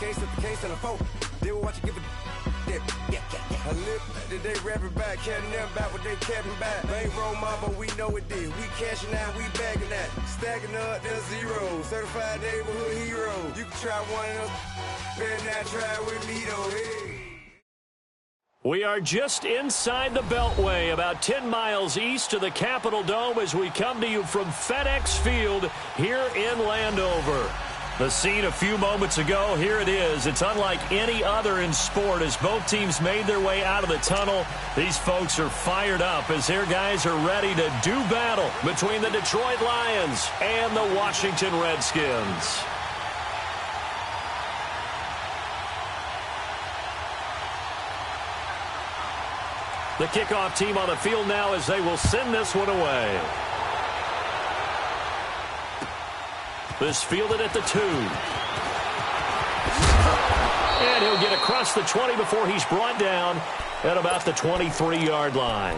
Can't set the case on the phone. They will watch you give a I live that they rapping back, caring them back what they capping back. Ain't roll mom, but we know it did. We cashing out, we bagging that. Stacking up, there's zero. Certified neighborhood hero. You can try one of them, better not try with me though. Hey. We are just inside the Beltway, about 10 miles east of the Capitol Dome as we come to you from FedEx Field here in Landover. The scene a few moments ago, here it is. It's unlike any other in sport as both teams made their way out of the tunnel. These folks are fired up as their guys are ready to do battle between the Detroit Lions and the Washington Redskins. The kickoff team on the field now as they will send this one away. This fielded at the 2. And he'll get across the 20 before he's brought down at about the 23-yard line.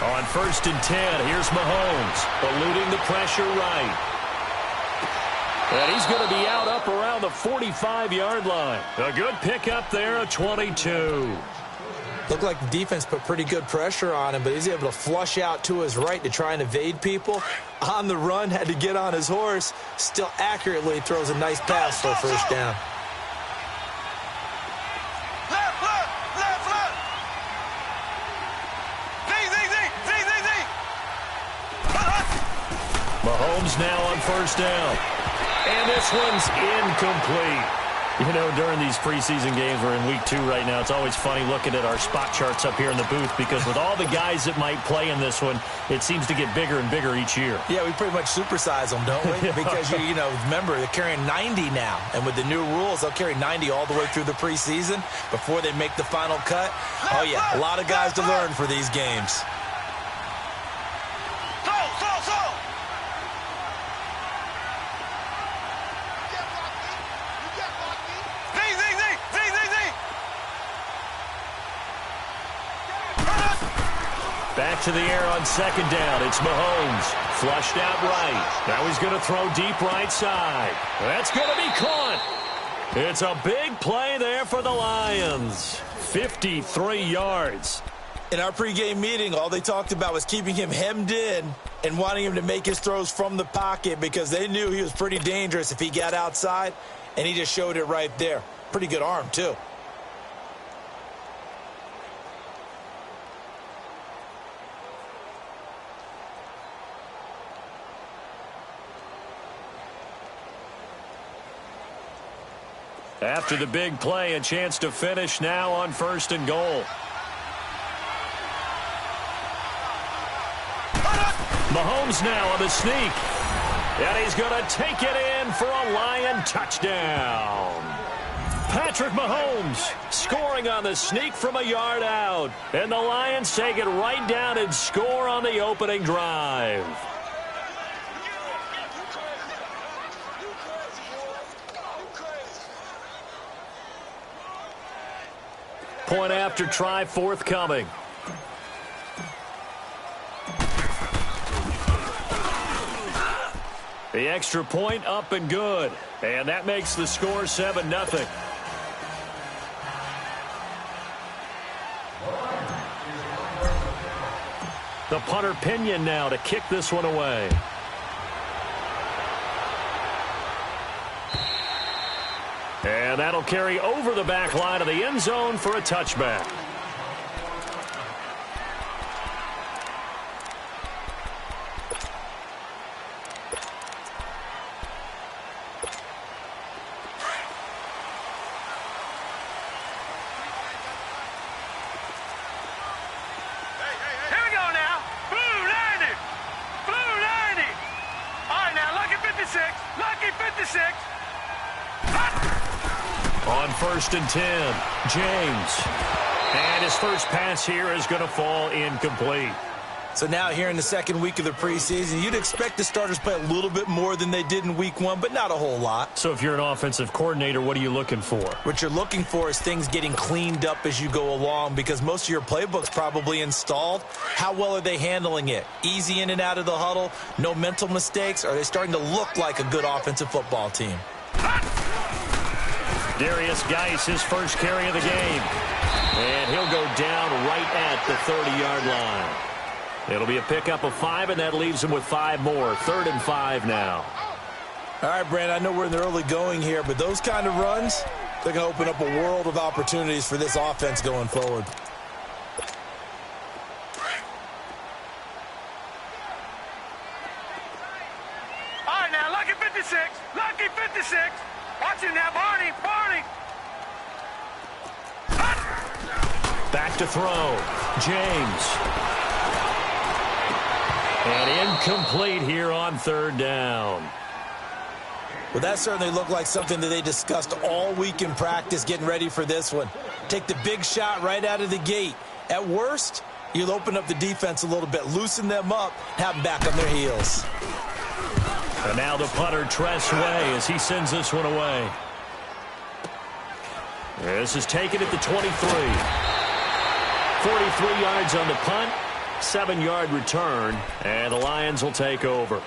On 1st and 10, here's Mahomes, eluding the pressure right. And he's going to be out up around the 45-yard line. A good pickup there, a 22. Looked like the defense put pretty good pressure on him, but he's able to flush out to his right to try and evade people. On the run, had to get on his horse. Still accurately throws a nice pass for a first down. Mahomes now on 1st down. And this one's incomplete. You know, during these preseason games, we're in week 2 right now. It's always funny looking at our spot charts up here in the booth because with all the guys that might play in this one, it seems to get bigger and bigger each year. Yeah, we pretty much supersize them, don't we? Because, you know, remember, they're carrying 90 now. And with the new rules, they'll carry 90 all the way through the preseason before they make the final cut. Oh, yeah, a lot of guys to learn for these games. Back to the air on 2nd down. It's Mahomes. Flushed out right. Now he's going to throw deep right side. That's going to be caught. It's a big play there for the Lions. 53 yards. In our pregame meeting, all they talked about was keeping him hemmed in and wanting him to make his throws from the pocket because they knew he was pretty dangerous if he got outside, and he just showed it right there. Pretty good arm, too. After the big play, a chance to finish now on 1st and goal. Mahomes now on the sneak. And he's going to take it in for a Lion touchdown. Patrick Mahomes scoring on the sneak from a yard out. And the Lions take it right down and score on the opening drive. Point after try forthcoming. The extra point up and good. And that makes the score 7-0. The punter Pinion now to kick this one away. And that'll carry over the back line of the end zone for a touchback. Here we go now. Blue 90. Blue 90. All right, now, lucky 56. Lucky 56. On 1st and 10, James. first pass here is going to fall incomplete. So now here in the second week of the preseason, you'd expect the starters play a little bit more than they did in week one, but not a whole lot. So if you're an offensive coordinator, what are you looking for? What you're looking for is things getting cleaned up as you go along, because most of your playbook's probably installed. How well are they handling it? Easy in and out of the huddle, no mental mistakes? Are they starting to look like a good offensive football team? Darius Geis, his first carry of the game. And he'll go down right at the 30-yard line. It'll be a pickup of 5, and that leaves him with 5 more. 3rd and 5 now. All right, Brand, I know we're in the early going here, but those kind of runs, they're going to open up a world of opportunities for this offense going forward. All right, now, lucky 56. Lucky 56. Watch it now, Barney. Barney. Back to throw. James. And incomplete here on 3rd down. Well, that certainly looked like something that they discussed all week in practice getting ready for this one. Take the big shot right out of the gate. At worst, you'll open up the defense a little bit, loosen them up, have them back on their heels. And now the punter, Tress Way, as he sends this one away. This is taken at the 23. 43 yards on the punt. 7-yard return, and the Lions will take over.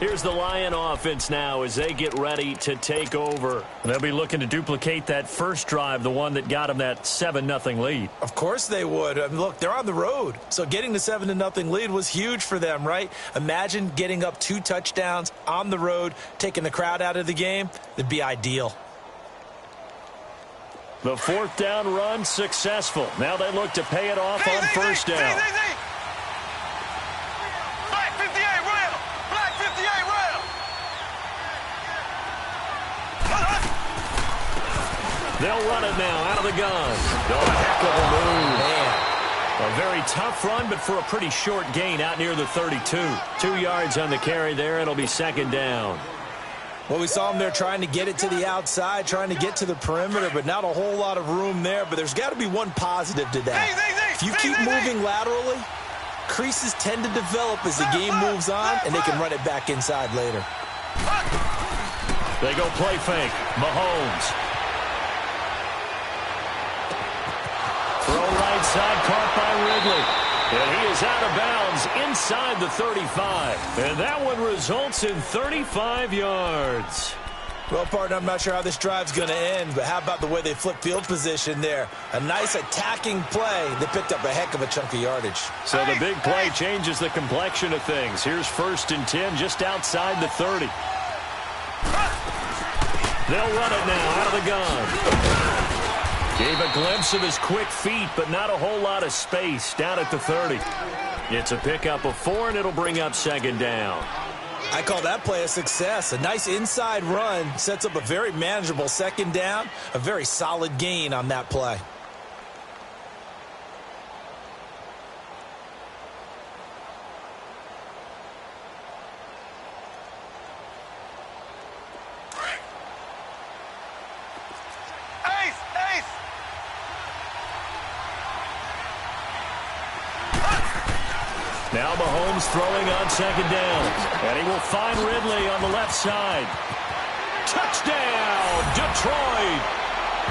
Here's the Lion offense now as they get ready to take over. They'll be looking to duplicate that first drive, the one that got them that 7-0 lead. Of course they would. I mean, look, they're on the road, so getting the 7-0 lead was huge for them, right? Imagine getting up 2 touchdowns on the road, taking the crowd out of the game. It'd be ideal. The 4th down run successful. Now they look to pay it off on first down. Black 58 rail. Black 58 rail. They'll run it now out of the gun. Oh, a heck of a move. Man. A very tough run, but for a pretty short gain out near the 32. 2 yards on the carry there. It'll be 2nd down. Well, we saw him there trying to get it to the outside, trying to get to the perimeter, but not a whole lot of room there. But there's got to be one positive to that. If you keep moving laterally, creases tend to develop as the game moves on, and they can run it back inside later. They go play fake. Mahomes. Throw right side, caught by Ridley. And he is out of bounds inside the 35. And that one results in 35 yards. Well, partner, I'm not sure how this drive's going to end, but how about the way they flip field position there? A nice attacking play. They picked up a heck of a chunk of yardage. So the big play changes the complexion of things. Here's 1st and 10 just outside the 30. They'll run it now out of the gun. Gave a glimpse of his quick feet, but not a whole lot of space down at the 30. It's a pickup of 4, and it'll bring up 2nd down. I call that play a success. A nice inside run sets up a very manageable 2nd down, a very solid gain on that play. Now Mahomes throwing on 2nd down. And he will find Ridley on the left side. Touchdown, Detroit.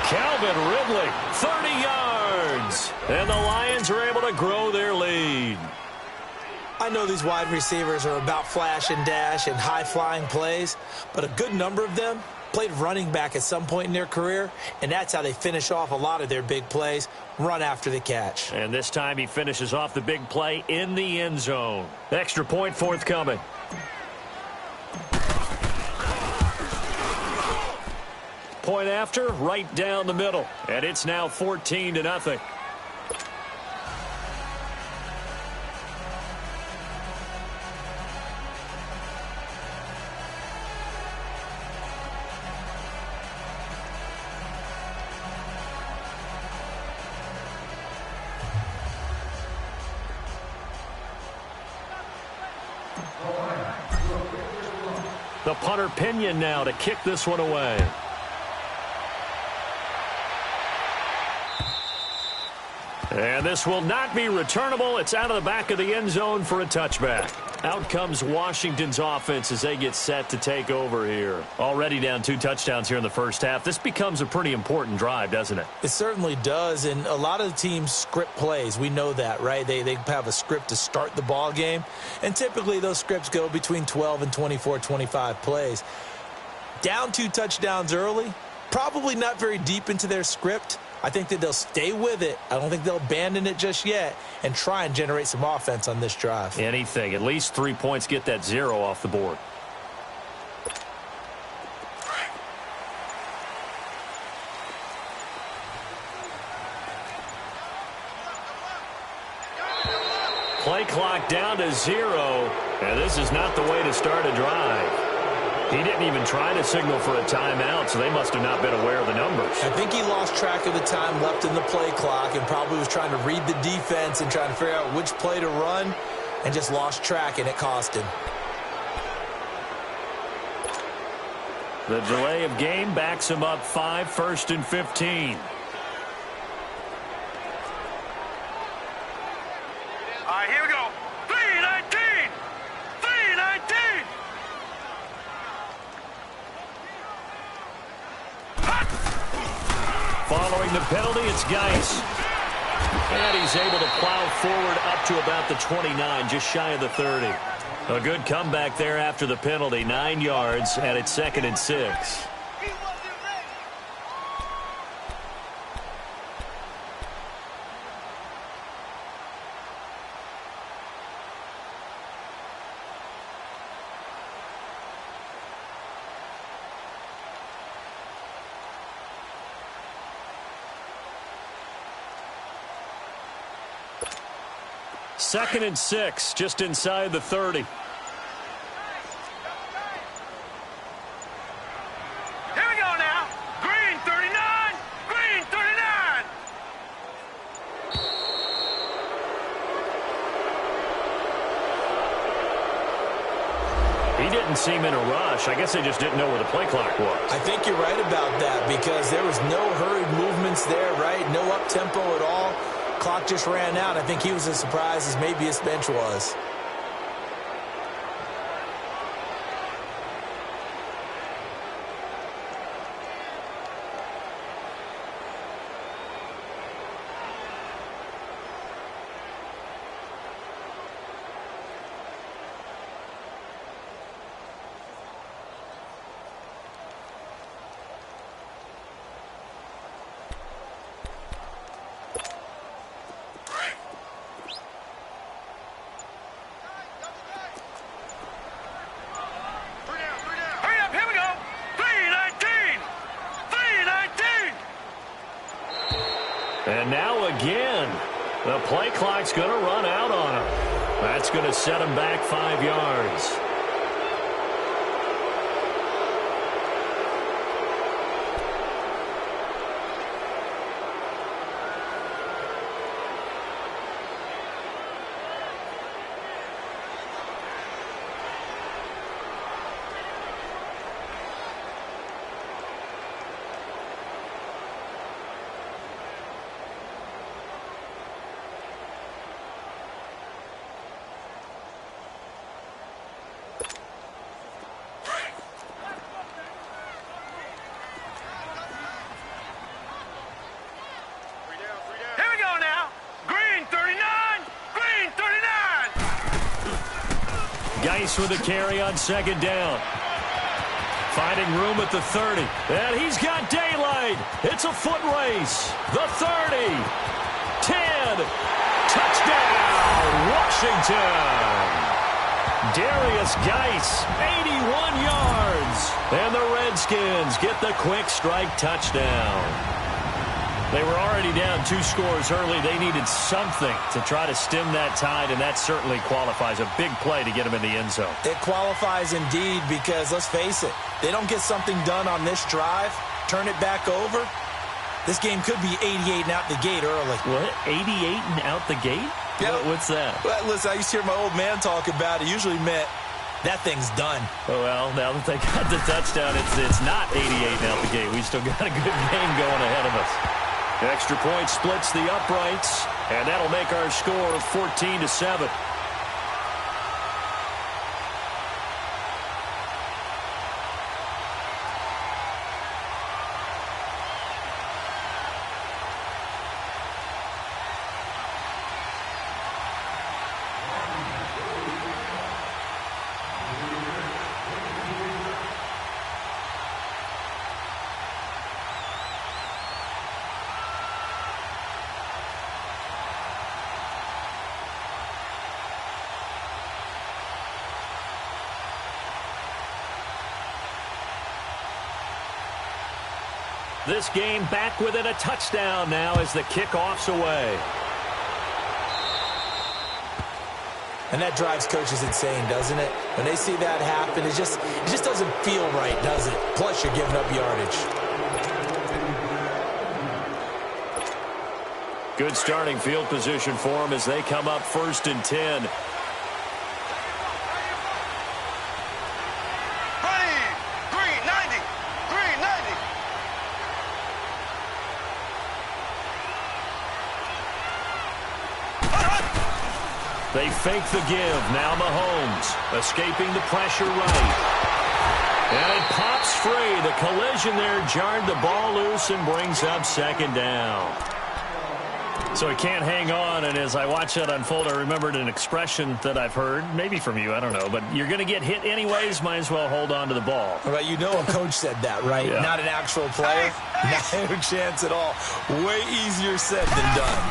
Calvin Ridley, 30 yards. And the Lions are able to grow their lead. I know these wide receivers are about flash and dash and high-flying plays, but a good number of them played running back at some point in their career, and that's how they finish off a lot of their big plays, run after the catch. And this time he finishes off the big play in the end zone. Extra point forthcoming. Point after, right down the middle, and it's now 14-0. The punter Pinion now to kick this one away. And this will not be returnable. It's out of the back of the end zone for a touchback. Out comes Washington's offense as they get set to take over here. Already down 2 touchdowns here in the first half. This becomes a pretty important drive, doesn't it? It certainly does, and a lot of the teams script plays. We know that, right? They have a script to start the ball game, and typically those scripts go between 12 and 24, 25 plays. Down 2 touchdowns early, probably not very deep into their script. I think that they'll stay with it. I don't think they'll abandon it just yet and try and generate some offense on this drive. Anything. At least 3 points, get that 0 off the board. Play clock down to 0, and this is not the way to start a drive. He didn't even try to signal for a timeout, so they must have not been aware of the numbers. I think he lost track of the time left in the play clock and probably was trying to read the defense and trying to figure out which play to run and just lost track, and it cost him. The delay of game backs him up 5, 1st and 15. All right, here we go. 3-19. 3-19. Following the penalty, it's Geis. And he's able to plow forward up to about the 29, just shy of the 30. A good comeback there after the penalty, 9 yards, and it's 2nd and 6. Second and 6, just inside the 30. Here we go now. Green 39. Green 39. He didn't seem in a rush. I guess they just didn't know where the play clock was. I think you're right about that because there was no hurried movements there, right? No up-tempo at all. Clock just ran out. I think he was as surprised as maybe his bench was. And now again, the play clock's going to run out on him. That's going to set him back 5 yards. Geis with a carry on 2nd down. Finding room at the 30. And he's got daylight. It's a foot race. The 30. 10. Touchdown, Washington. Darius Geis, 81 yards. And the Redskins get the quick strike touchdown. They were already down 2 scores early. They needed something to try to stem that tide, and that certainly qualifies. A big play to get them in the end zone. It qualifies indeed because, let's face it, they don't get something done on this drive, turn it back over, this game could be 88 and out the gate early. What? 88 and out the gate? Yep. What's that? Well, listen, I used to hear my old man talk about it. Usually meant that thing's done. Well, now that they got the touchdown, it's not 88 and out the gate. We still got a good game going ahead of us. Extra point splits the uprights. And that'll make our score 14-7. This game back within a touchdown now as the kickoff's away. And that drives coaches insane, doesn't it? When they see that happen, it just doesn't feel right, does it? Plus, you're giving up yardage. Good starting field position for them as they come up 1st and 10. They fake the give. Now Mahomes escaping the pressure right. And it pops free. The collision there jarred the ball loose and brings up 2nd down. So he can't hang on, and as I watch that unfold, I remembered an expression that I've heard, maybe from you, I don't know, but you're going to get hit anyways, might as well hold on to the ball. Right, you know a coach said that, right? Yeah. Not an actual player. No chance at all. Way easier said than done.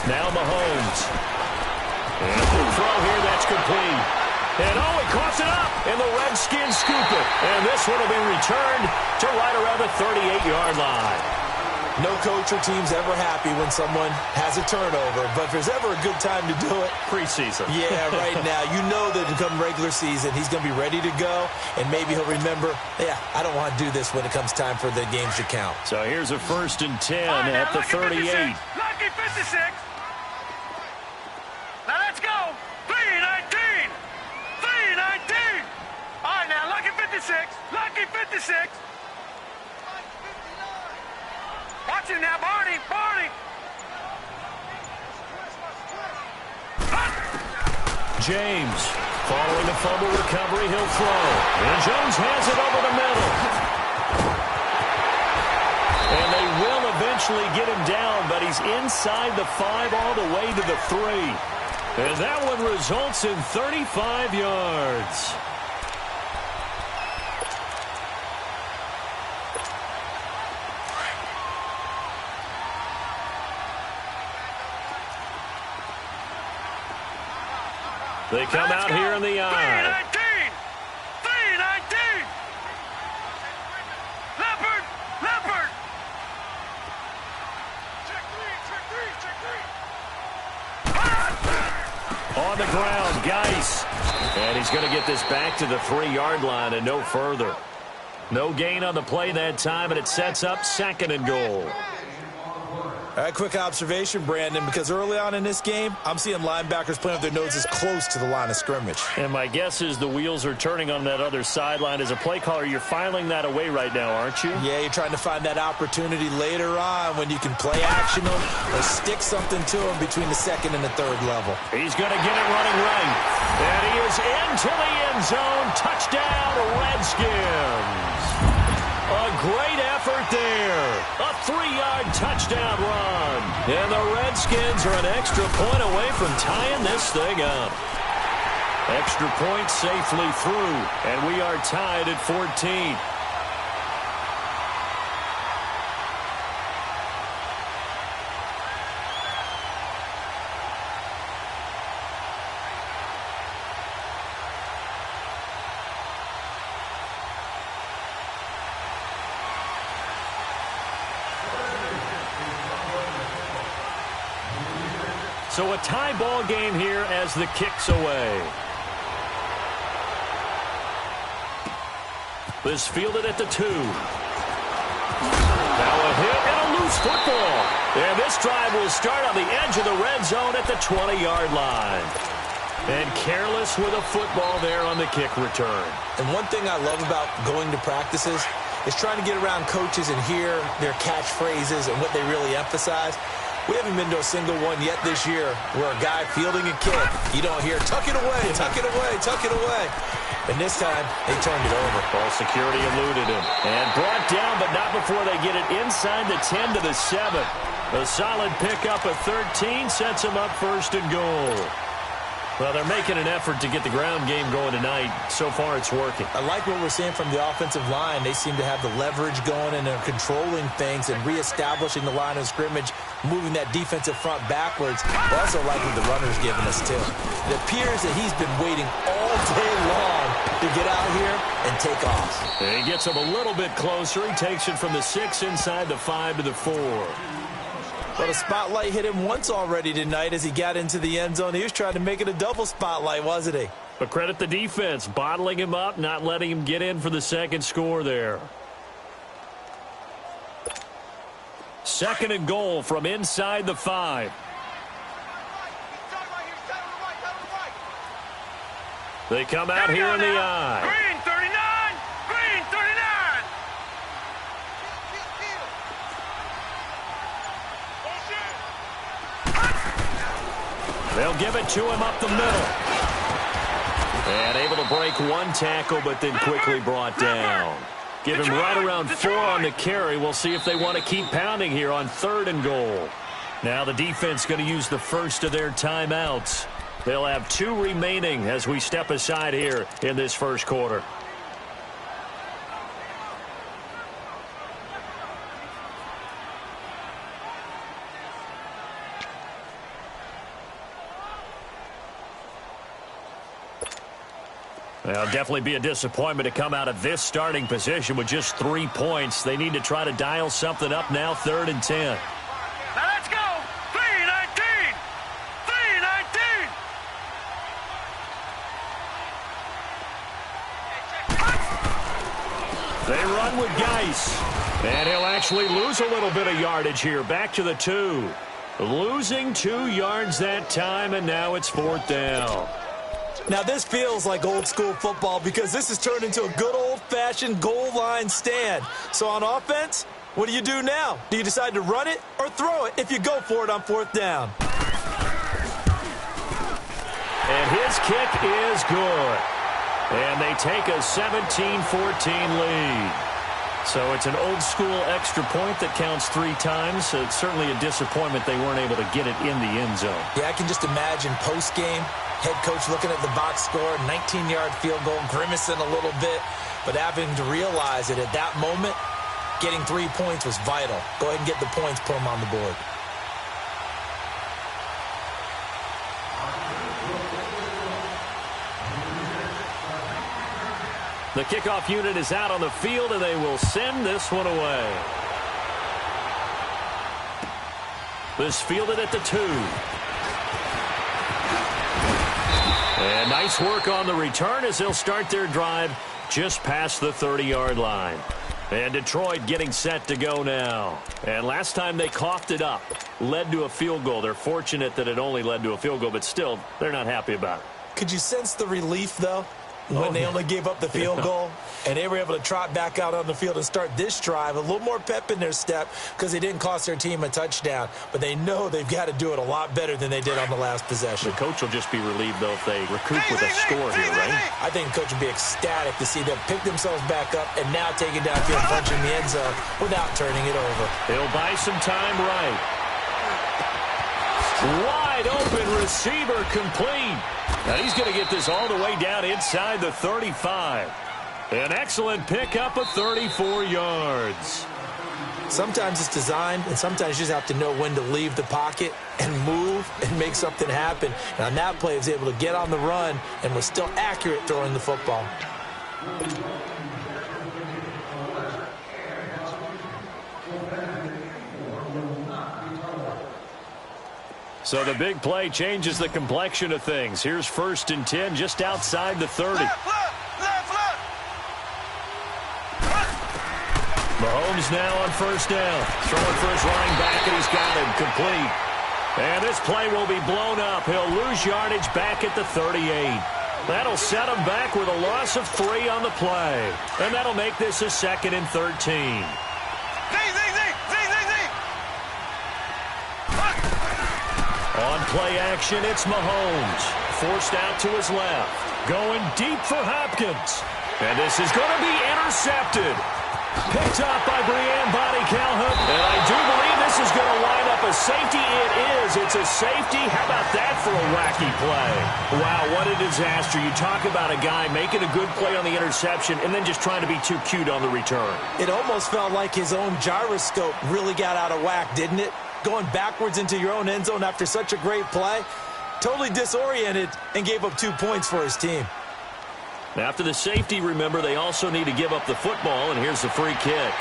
Now Mahomes. And the throw here, that's complete. And oh, he coughs it up, and the Redskins scoop it. And this one will be returned to right around the 38-yard line. No coach or team's ever happy when someone has a turnover, but if there's ever a good time to do it, preseason. Yeah, right now. You know that to come regular season, he's going to be ready to go, and maybe he'll remember, yeah, I don't want to do this when it comes time for the games to count. So here's a 1st and 10 at the 38. Lucky 56. Now let's go. 3-19. 3-19. All right, now, lucky 56. Lucky 56. Watch it now, Barney. Barney. James, following the fumble recovery, he'll throw. And Jones has it over the middle. And they will eventually get him down, but he's inside the 5 all the way to the 3. And that one results in 35 yards. They come out here in the eye. 3-19. 3-19. Leopard. Leopard. Check three. On the ground, Geis. And he's going to get this back to the 3-yard line and no further. No gain on the play that time, and it sets up 2nd and goal. All right, quick observation, Brandon, because early on in this game, I'm seeing linebackers playing with their noses close to the line of scrimmage. And my guess is the wheels are turning on that other sideline. As a play caller, you're filing that away right now, aren't you? Yeah, you're trying to find that opportunity later on when you can play action them or stick something to them between the 2nd and the 3rd level. He's going to get it running right. And he is into the end zone. Touchdown, Redskins. A great effort there. A 3-yard touchdown run. And the Redskins are an extra point away from tying this thing up. Extra point safely through. And we are tied at 14. So a tie ball game here as the kick's away. This fielded at the 2. Now a hit and a loose football. And this drive will start on the edge of the red zone at the 20-yard line. And careless with a football there on the kick return. And one thing I love about going to practices is trying to get around coaches and hear their catchphrases and what they really emphasize. We haven't been to a single one yet this year where a guy fielding a kick, you don't hear, tuck it away, tuck it away, tuck it away. And this time, they turned it over. Ball security eluded him. And brought down, but not before they get it inside the 10 to the 7. A solid pickup of 13 sets them up first and goal. Well, they're making an effort to get the ground game going tonight. So far, it's working. I like what we're seeing from the offensive line. They seem to have the leverage going, and they're controlling things and reestablishing the line of scrimmage, moving that defensive front backwards. I also like what the runner's giving us, too. It appears that he's been waiting all day long to get out here and take off. And he gets him a little bit closer. He takes it from the 6 inside the 5 to the 4. But a spotlight hit him once already tonight as he got into the end zone. He was trying to make it a double spotlight, wasn't he? But credit the defense, bottling him up, not letting him get in for the second score there. Second and goal from inside the 5. They come out here in the eye. Green 39! Green 39! They'll give it to him up the middle. And able to break one tackle, but then quickly brought down. Give him right around 4 on the carry. We'll see if they want to keep pounding here on 3rd and goal. Now the defense going to use the first of their timeouts. They'll have 2 remaining as we step aside here in this first quarter. Well, definitely be a disappointment to come out of this starting position with just 3 points. They need to try to dial something up now, 3rd and 10. Now let's go! 3-19! 3-19! They run with Geis. And he'll actually lose a little bit of yardage here. Back to the 2. Losing 2 yards that time, and now it's 4th down. Now, this feels like old-school football because this has turned into a good old-fashioned goal line stand. So on offense, what do you do now? Do you decide to run it or throw it if you go for it on 4th down? And his kick is good. And they take a 17-14 lead. So it's an old-school extra point that counts 3 times. So it's certainly a disappointment they weren't able to get it in the end zone. Yeah, I can just imagine post-game, head coach looking at the box score, 19-yard field goal, grimacing a little bit, but having to realize that at that moment, getting 3 points was vital. Go ahead and get the points, put them on the board. The kickoff unit is out on the field, and they will send this one away. This fielded at the 2. And nice work on the return as they'll start their drive just past the 30-yard line. And Detroit getting set to go now. And last time they coughed it up, led to a field goal. They're fortunate that it only led to a field goal, but still, they're not happy about it. Could you sense the relief, though, when they only gave up the field goal? And they were able to trot back out on the field and start this drive. A little more pep in their step because they didn't cost their team a touchdown. But they know they've got to do it a lot better than they did on the last possession. The coach will just be relieved, though, if they recoup with a score here, right? I think the coach would be ecstatic to see them pick themselves back up and now take it downfield, punching the end zone without turning it over. He'll buy some time right. Wide open receiver complete. Now he's going to get this all the way down inside the 35. An excellent pickup of 34 yards. Sometimes it's designed, and sometimes you just have to know when to leave the pocket and move and make something happen. And on that play, he was able to get on the run and was still accurate throwing the football. So the big play changes the complexion of things. Here's 1st and 10 just outside the 30. Mahomes now on 1st down. Throwing for his running back, and he's got him complete. And this play will be blown up. He'll lose yardage back at the 38. That'll set him back with a loss of 3 on the play. And that'll make this a 2nd and 13. On play action, it's Mahomes. Forced out to his left. Going deep for Hopkins. And this is going to be intercepted. Picked up by Brianne Bonnie Calhoun. And I do believe this is going to line up a safety. It is. It's a safety. How about that for a wacky play? Wow, what a disaster. You talk about a guy making a good play on the interception and then just trying to be too cute on the return. It almost felt like his own gyroscope really got out of whack, didn't it? Going backwards into your own end zone after such a great play. Totally disoriented and gave up 2 points for his team. After the safety, remember, they also need to give up the football, and here's the free kick.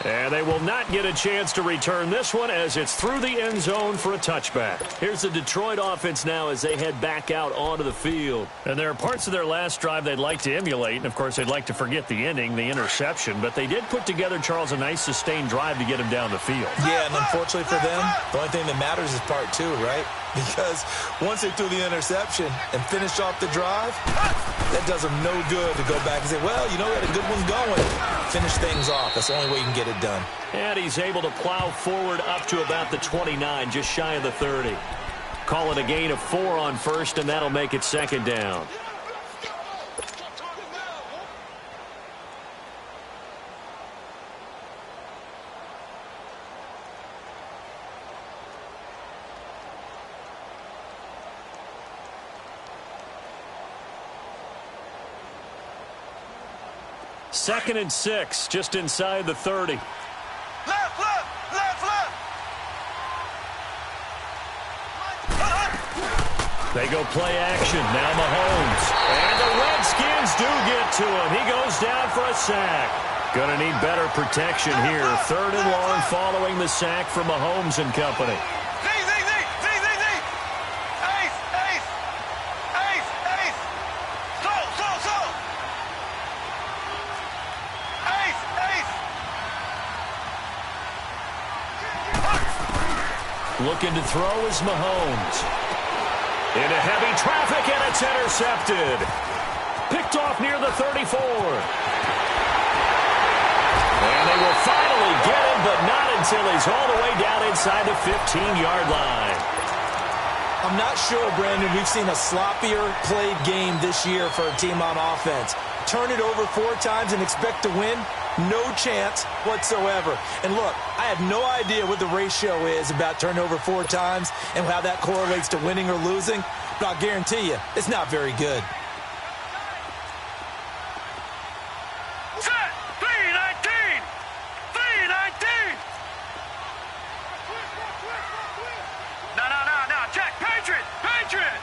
And they will not get a chance to return this one as it's through the end zone for a touchback. Here's the Detroit offense now as they head back out onto the field. And there are parts of their last drive they'd like to emulate, and of course they'd like to forget the ending, the interception, but they did put together, Charles, a nice sustained drive to get him down the field. Yeah, and unfortunately for them, the only thing that matters is part 2, right? Because once they threw the interception and finished off the drive, that does them no good to go back and say, well, you know, we had a good one going. Finish things off. That's the only way you can get it done. And he's able to plow forward up to about the 29, just shy of the 30. Call it a gain of 4 on first, and that'll make it second down. Second and 6, just inside the 30. Left, left, left, left. They go play action. Now Mahomes. And the Redskins do get to him. He goes down for a sack. Going to need better protection here. Third and long following the sack from Mahomes and company. Looking to throw is Mahomes. Into heavy traffic, and it's intercepted. Picked off near the 34. And they will finally get him, but not until he's all the way down inside the 15-yard line. I'm not sure, Brandon, we've seen a sloppier played game this year for a team on offense. Turn it over 4 times and expect to win? No chance whatsoever. And look, I have no idea what the ratio is about turnover 4 times and how that correlates to winning or losing, but I'll guarantee you, it's not very good. Set! 319! 319! No, check! Patriot! Patriot!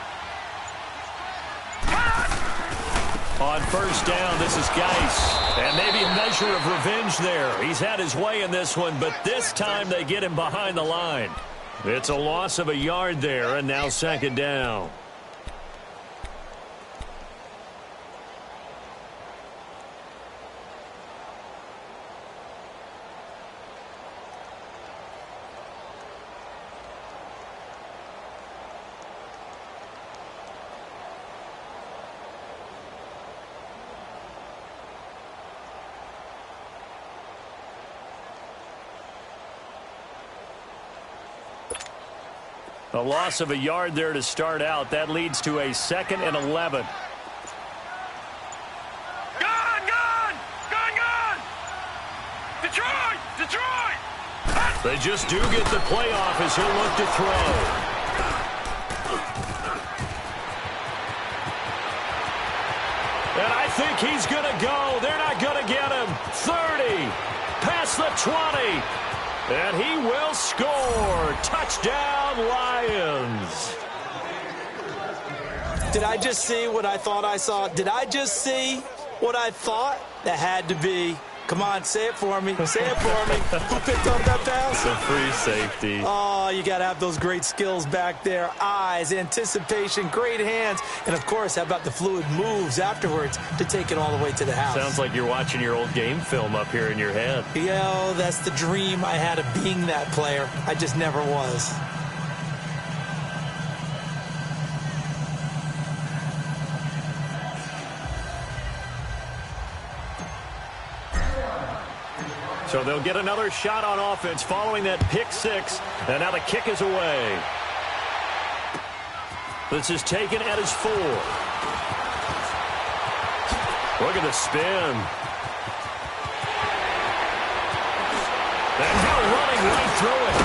On first down, this is Geis. And maybe a measure of revenge there. He's had his way in this one, but this time they get him behind the line. It's a loss of a yard there, and now second down. A loss of a yard there to start out. That leads to a 2nd and 11. Gone! Detroit! They just do get the playoff as he'll look to throw. And I think he's going to go. They're not going to get him. 30. Past the 20. And he will score. Touchdown, Lions. Did I just see what I thought I saw? Did I just see what I thought? That had to be. Come on, say it for me. Say it for me. Who picked up that pass? It's a free safety. Oh, you got to have those great skills back there. Eyes, anticipation, great hands. And, of course, how about the fluid moves afterwards to take it all the way to the house? Sounds like you're watching your old game film up here in your head. Yo, that's the dream I had of being that player. I just never was. So they'll get another shot on offense following that pick six. And now the kick is away. This is taken at his 4. Look at the spin. And now running right through it.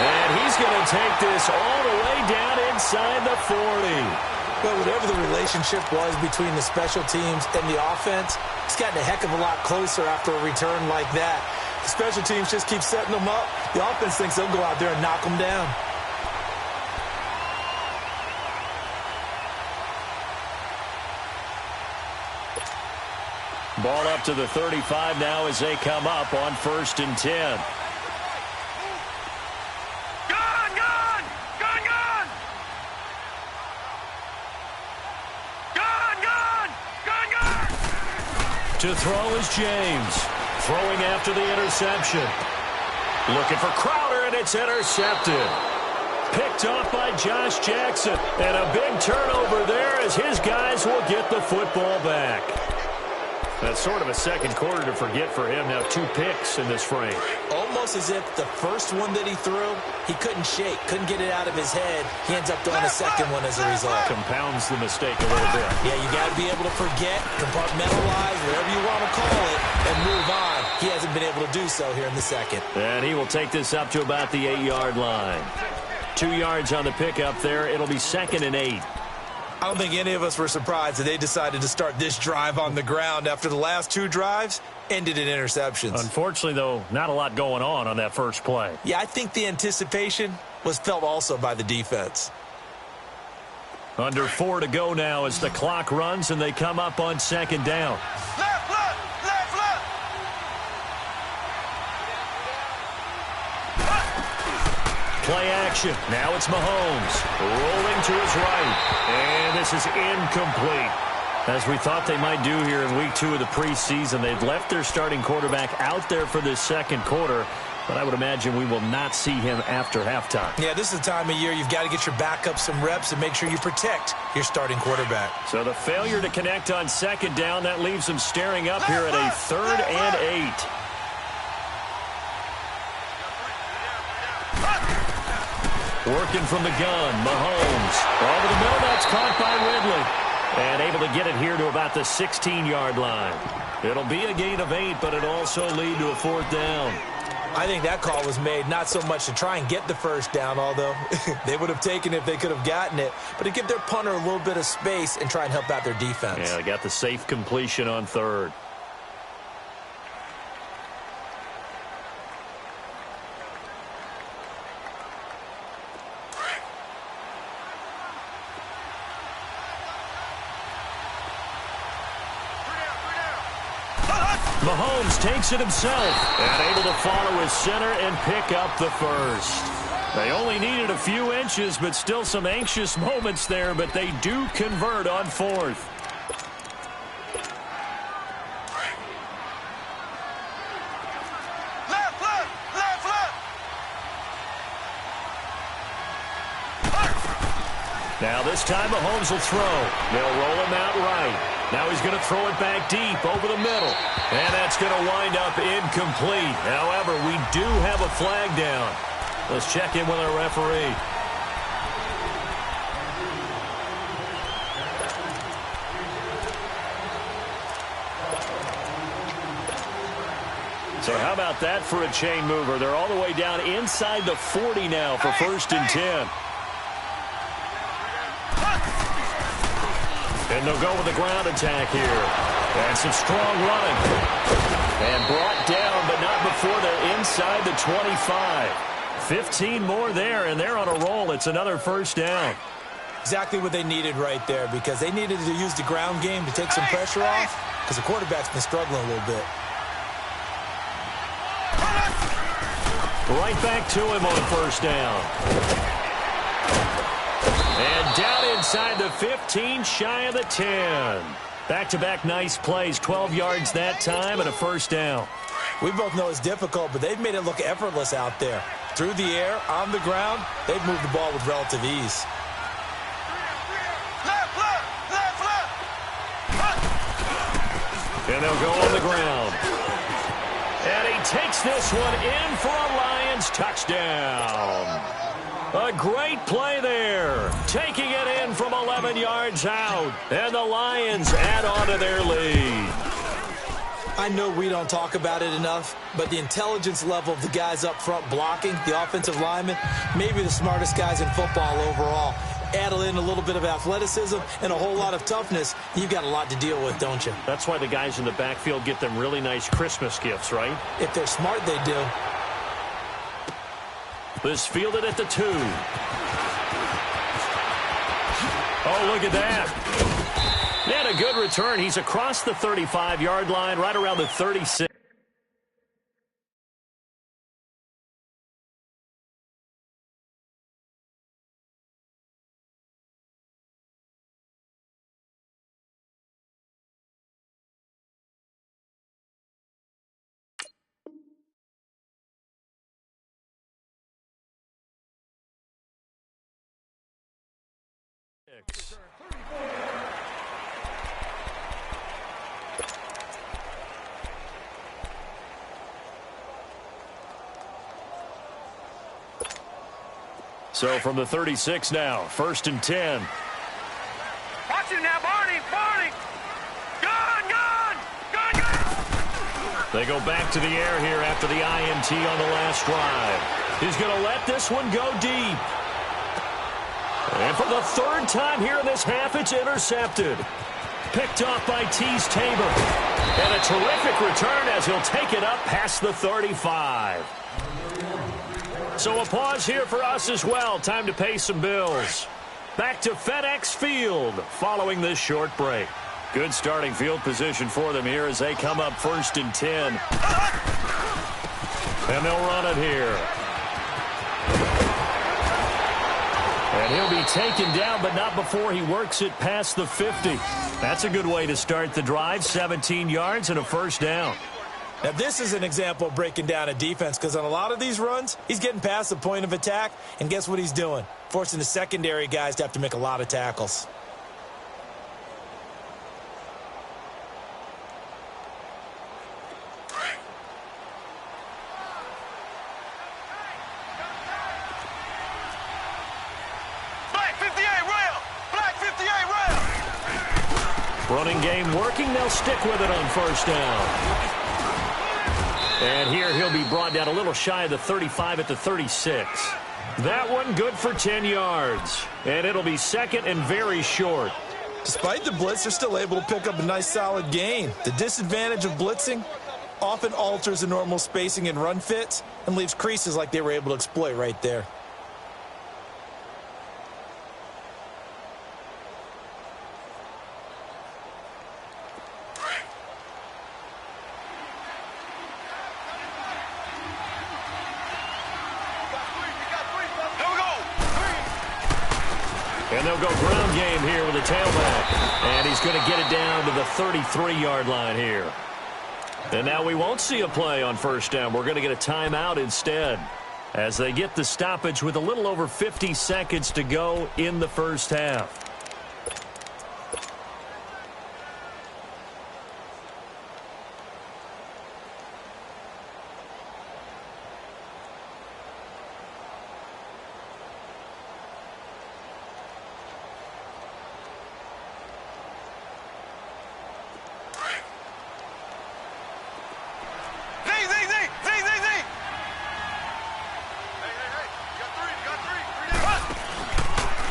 And he's going to take this all the way down inside the 40. Well, whatever the relationship was between the special teams and the offense, it's gotten a heck of a lot closer after a return like that. The special teams just keep setting them up. The offense thinks they'll go out there and knock them down. Ball up to the 35 now as they come up on 1st and 10. To throw is James. Throwing after the interception. Looking for Crowder, and it's intercepted. Picked off by Josh Jackson. And a big turnover there as his guys will get the football back. That's sort of a second quarter to forget for him. Now 2 picks in this frame. Almost as if the first one that he threw, he couldn't shake, couldn't get it out of his head. He ends up throwing a second one as a result. Compounds the mistake a little bit. Yeah, you got to be able to forget, compartmentalize, whatever you want to call it, and move on. He hasn't been able to do so here in the second. And he will take this up to about the 8-yard line. 2 yards on the pickup there. It'll be 2nd and 8. I don't think any of us were surprised that they decided to start this drive on the ground after the last 2 drives ended in interceptions. Unfortunately, though, not a lot going on that first play. Yeah, I think the anticipation was felt also by the defense. Under 4 to go now as the clock runs and they come up on 2nd down. Left, left, left, left. Play action. Now it's Mahomes. Rolling to his right. And this is incomplete. As we thought they might do here in week 2 of the preseason, they've left their starting quarterback out there for this second quarter. But I would imagine we will not see him after halftime. Yeah, this is the time of year you've got to get your backup some reps and make sure you protect your starting quarterback. So the failure to connect on 2nd down, that leaves them staring up here at a 3rd and 8. Working from the gun, Mahomes. Over the middle, that's caught by Ridley. And able to get it here to about the 16-yard line. It'll be a gain of 8, but it'll also lead to a 4th down. I think that call was made not so much to try and get the first down, although they would have taken it if they could have gotten it, but to give their punter a little bit of space and try and help out their defense. Yeah, they got the safe completion on 3rd. Mahomes takes it himself and able to follow his center and pick up the first. They only needed a few inches, but still some anxious moments there, but they do convert on 4th. Left, left, left, left. Now this time Mahomes will throw. They'll roll him out right. Now he's going to throw it back deep over the middle. And that's going to wind up incomplete. However, we do have a flag down. Let's check in with our referee. So how about that for a chain mover? They're all the way down inside the 40 now for 1st and 10. And they'll go with the ground attack here. And some strong running. And brought down, but not before they're inside the 25. 15 more there, and they're on a roll. It's another 1st down. Exactly what they needed right there, because they needed to use the ground game to take some pressure off, because the quarterback's been struggling a little bit. Right back to him on 1st down. And down inside the 15, shy of the 10. Back-to-back nice plays, 12 yards that time and a 1st down. We both know it's difficult, but they've made it look effortless out there. Through the air, on the ground, they've moved the ball with relative ease. Left, left, left, left. And they'll go on the ground. And he takes this one in for a Lions touchdown. A great play there. Taking it in from 11 yards out. And the Lions add on to their lead. I know we don't talk about it enough, but the intelligence level of the guys up front blocking, the offensive linemen, maybe the smartest guys in football overall. Add in a little bit of athleticism and a whole lot of toughness, you've got a lot to deal with, don't you? That's why the guys in the backfield get them really nice Christmas gifts, right? If they're smart, they do. This fielded at the 2. Oh, look at that. And a good return. He's across the 35-yard line, right around the 36. So from the 36 now, 1st and 10. Watch him now, Barney. Gun. They go back to the air here after the INT on the last drive. He's going to let this one go deep. And for the 3rd time here in this half, it's intercepted. Picked off by Tease Tabor. And a terrific return as he'll take it up past the 35. So a pause here for us as well. Time to pay some bills. Back to FedEx Field following this short break. Good starting field position for them here as they come up 1st and 10. And they'll run it here. And he'll be taken down, but not before he works it past the 50. That's a good way to start the drive. 17 yards and a 1st down. Now, this is an example of breaking down a defense because on a lot of these runs, he's getting past the point of attack, and guess what he's doing? Forcing the secondary guys to have to make a lot of tackles. Black 58 rail. Running game working. They'll stick with it on 1st down. And here he'll be brought down a little shy of the 35 at the 36. That one good for 10 yards. And it'll be 2nd and very short. Despite the blitz, they're still able to pick up a nice solid gain. The disadvantage of blitzing often alters the normal spacing and run fits and leaves creases like they were able to exploit right there. And they'll go ground game here with a tailback. And he's going to get it down to the 33-yard line here. And now we won't see a play on 1st down. We're going to get a timeout instead as they get the stoppage with a little over 50 seconds to go in the 1st half.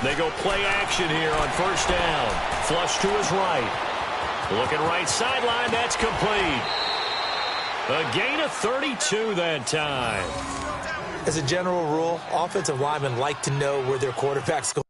They go play action here on 1st down. Flush to his right. Looking right sideline. That's complete. A gain of 32 that time. As a general rule, offensive linemen like to know where their quarterback's going.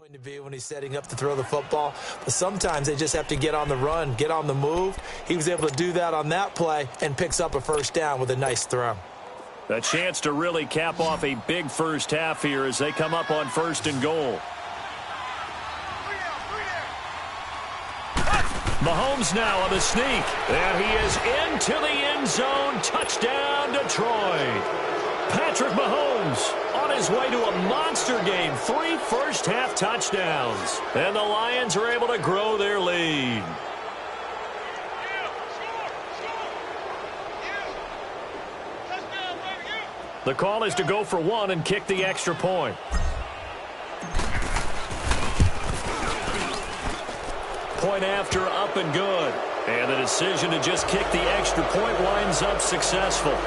To be when he's setting up to throw the football, but sometimes they just have to get on the run, get on the move. He was able to do that on that play and picks up a first down with a nice throw. A chance to really cap off a big first half here as they come up on 1st and goal. Mahomes now on the sneak, and he is into the end zone. Touchdown, Detroit. Patrick Mahomes on his way to a monster game. 3 first-half touchdowns. And the Lions are able to grow their lead. The call is to go for 1 and kick the extra point. Point after, up and good. And the decision to just kick the extra point winds up successful.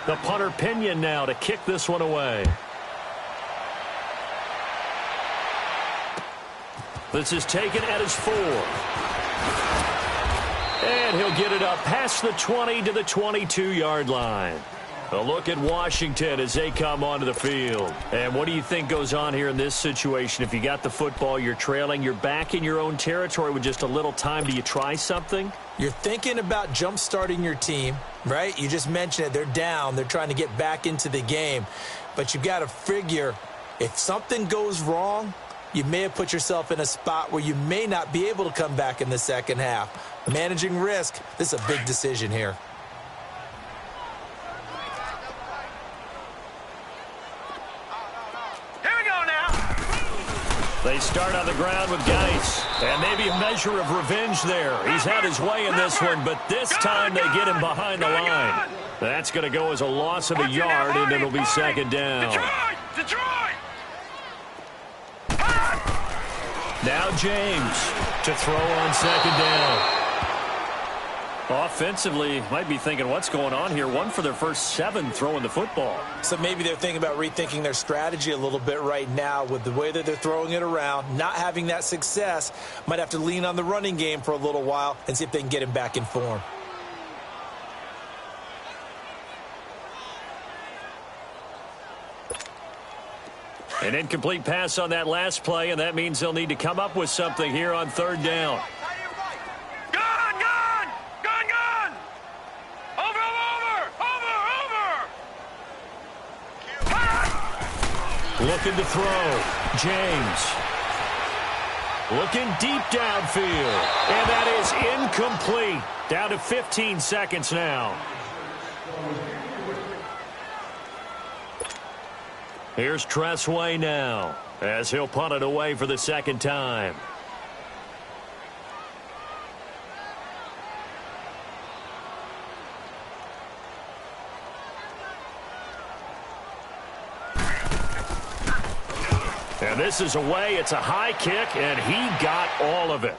The punter Pinion now to kick this one away. This is taken at his 4. And he'll get it up past the 20 to the 22-yard line. A look at Washington as they come onto the field. And what do you think goes on here in this situation? If you got the football, you're trailing, you're back in your own territory with just a little time. Do you try something? You're thinking about jump-starting your team, right? You just mentioned it. They're down. They're trying to get back into the game. But you've got to figure if something goes wrong, you may have put yourself in a spot where you may not be able to come back in the second half. Managing risk, this is a big decision here. They start on the ground with Geis, and maybe a measure of revenge there. He's had his way in this one, but this time they get him behind the line. That's going to go as a loss of a yard, and it'll be second down. Detroit! Now James to throw on second down. Offensively, might be thinking, what's going on here? 1 for their first 7 throwing the football. So maybe they're thinking about rethinking their strategy a little bit right now with the way that they're throwing it around, not having that success. Might have to lean on the running game for a little while and see if they can get him back in form. An incomplete pass on that last play, and that means they'll need to come up with something here on 3rd down. Looking to throw. James. Looking deep downfield. And that is incomplete. Down to 15 seconds now. Here's Tressway now as he'll punt it away for the second time. And this is away. It's a high kick, and he got all of it.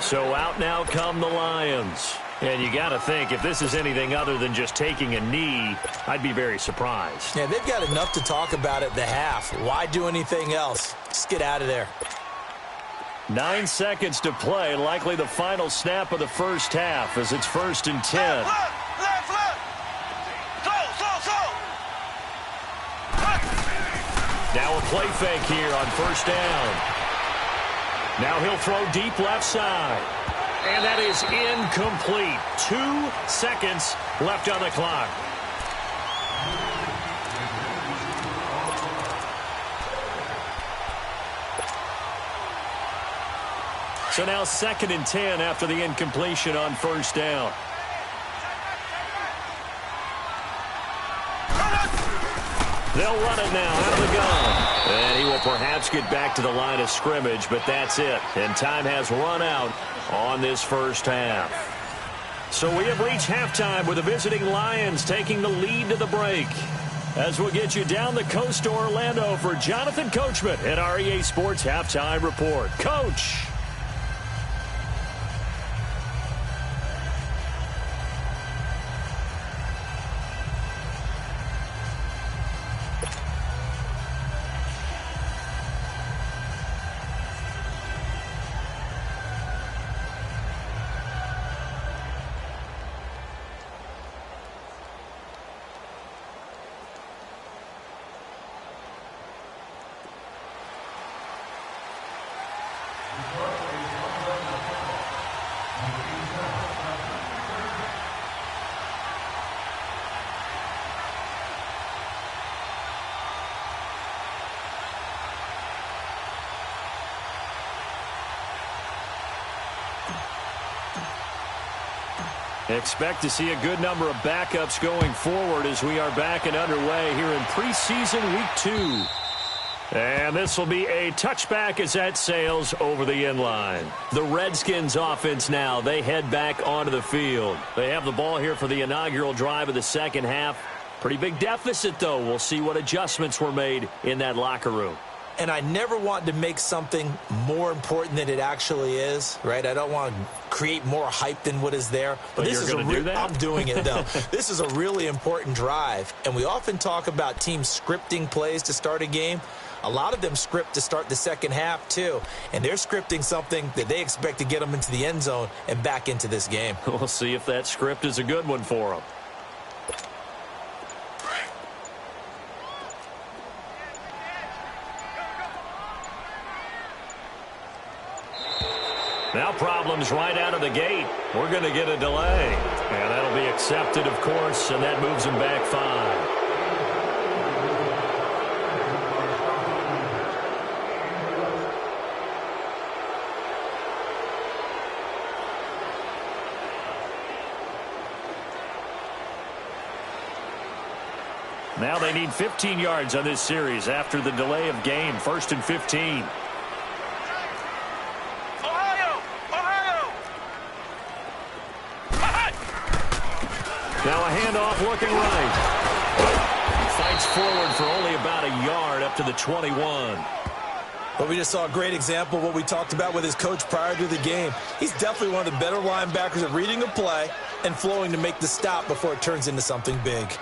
So out now come the Lions. And you got to think, if this is anything other than just taking a knee, I'd be very surprised. Yeah, they've got enough to talk about at the half. Why do anything else? Just get out of there. 9 seconds to play. Likely the final snap of the first half as it's 1st and 10. Now a play fake here on 1st down. Now he'll throw deep left side. And that is incomplete. 2 seconds left on the clock. So now 2nd and 10 after the incompletion on 1st down. They'll run it now out of the gun. And he will perhaps get back to the line of scrimmage, but that's it. And time has run out on this first half. So we have reached halftime with the visiting Lions taking the lead to the break. As we'll get you down the coast to Orlando for Jonathan Coachman at our EA Sports Halftime Report. Coach. Expect to see a good number of backups going forward as we are back and underway here in preseason week 2. And this will be a touchback as that sails over the end line. The Redskins offense now, they head back onto the field. They have the ball here for the inaugural drive of the second half. Pretty big deficit, though. We'll see what adjustments were made in that locker room. And I never want to make something more important than it actually is, right? I don't want to create more hype than what is there. But this is I'm doing it, though. This is a really important drive. And we often talk about teams scripting plays to start a game. A lot of them script to start the second half, too. And they're scripting something that they expect to get them into the end zone and back into this game. We'll see if that script is a good one for them. Now problems right out of the gate. We're going to get a delay. And that'll be accepted, of course, and that moves them back 5. Now they need 15 yards on this series after the delay of game. 1st and 15. Now a handoff looking right. Fights forward for only about a yard up to the 21. But we just saw a great example of what we talked about with his coach prior to the game. He's definitely one of the better linebackers at reading a play and flowing to make the stop before it turns into something big.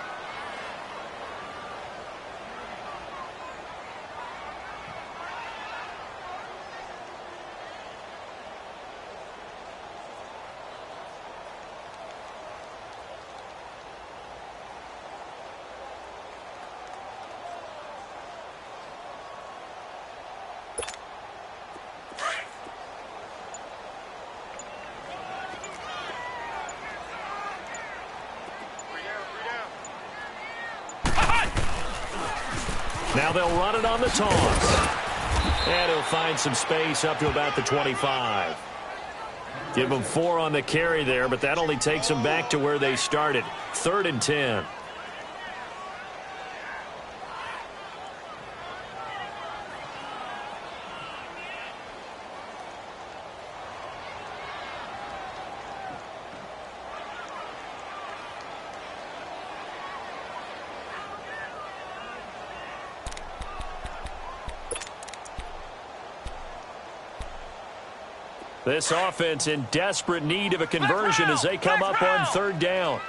Now they'll run it on the toss. And he'll find some space up to about the 25. Give them 4 on the carry there, but that only takes them back to where they started. 3rd and 10. This offense in desperate need of a conversion as they come up on 3rd down.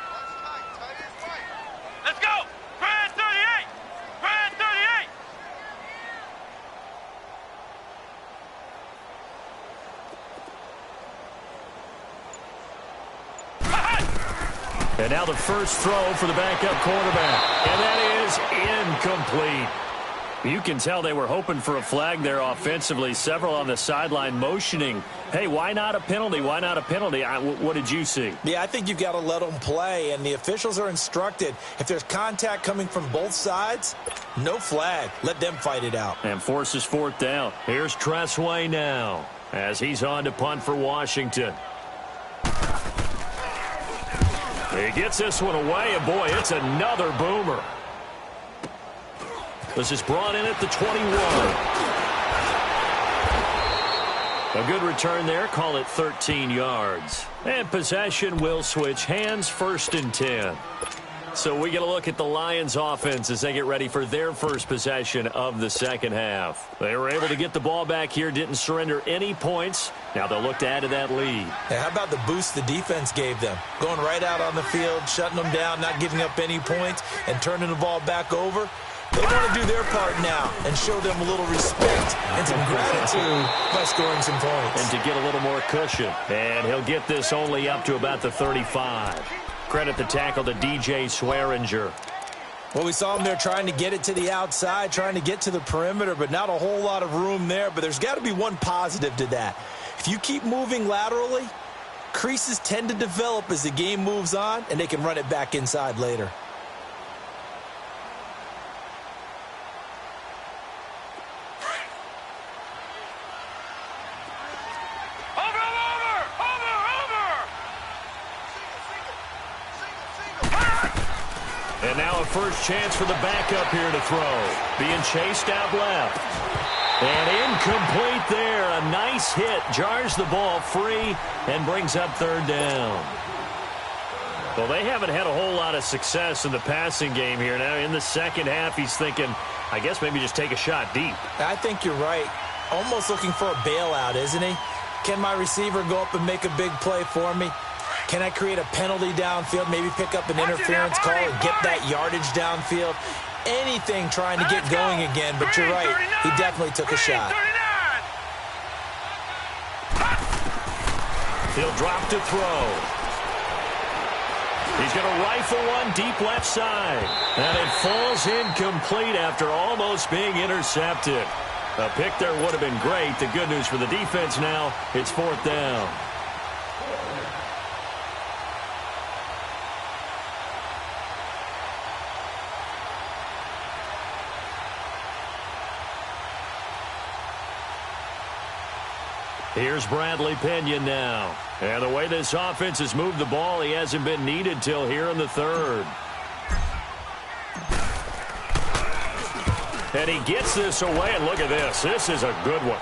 Let's go! Brand 38! Brand 38! And now the first throw for the backup quarterback. And that is incomplete. You can tell they were hoping for a flag there offensively. Several on the sideline motioning, hey, why not a penalty? Why not a penalty? What did you see? Yeah, I think you've got to let them play, and the officials are instructed. If there's contact coming from both sides, no flag. Let them fight it out. And forces 4th down. Here's Tressway now as he's on to punt for Washington. He gets this one away, and boy, it's another boomer. This is brought in at the 21. A good return there. Call it 13 yards. And possession will switch hands. 1st and 10. So we get a look at the Lions offense as they get ready for their first possession of the second half. They were able to get the ball back here, didn't surrender any points. Now they'll look to add to that lead. Hey, how about the boost the defense gave them? Going right out on the field, shutting them down, not giving up any points, and turning the ball back over. They want to do their part now and show them a little respect and some gratitude by scoring some points. And to get a little more cushion. And he'll get this only up to about the 35. Credit the tackle to DJ Swearinger. Well, we saw him there trying to get it to the outside, trying to get to the perimeter, but not a whole lot of room there. But there's got to be one positive to that. If you keep moving laterally, creases tend to develop as the game moves on, and they can run it back inside later. And now a first chance for the backup here to throw. Being chased out left. And incomplete there. A nice hit. Jars the ball free and brings up third down. Well, they haven't had a whole lot of success in the passing game here. Now in the second half, he's thinking, I guess maybe just take a shot deep. I think you're right. Almost looking for a bailout, isn't he? Can my receiver go up and make a big play for me? Can I create a penalty downfield, maybe pick up an interference call and get that yardage downfield? Anything trying to get going again, but you're right. He definitely took a shot. He'll drop to throw. He's going to rifle one deep left side. And it falls incomplete after almost being intercepted. A pick there would have been great. The good news for the defense now, it's fourth down. Here's Bradley Pinion now. And the way this offense has moved the ball, he hasn't been needed till here in the third. And he gets this away, and look at this. This is a good one.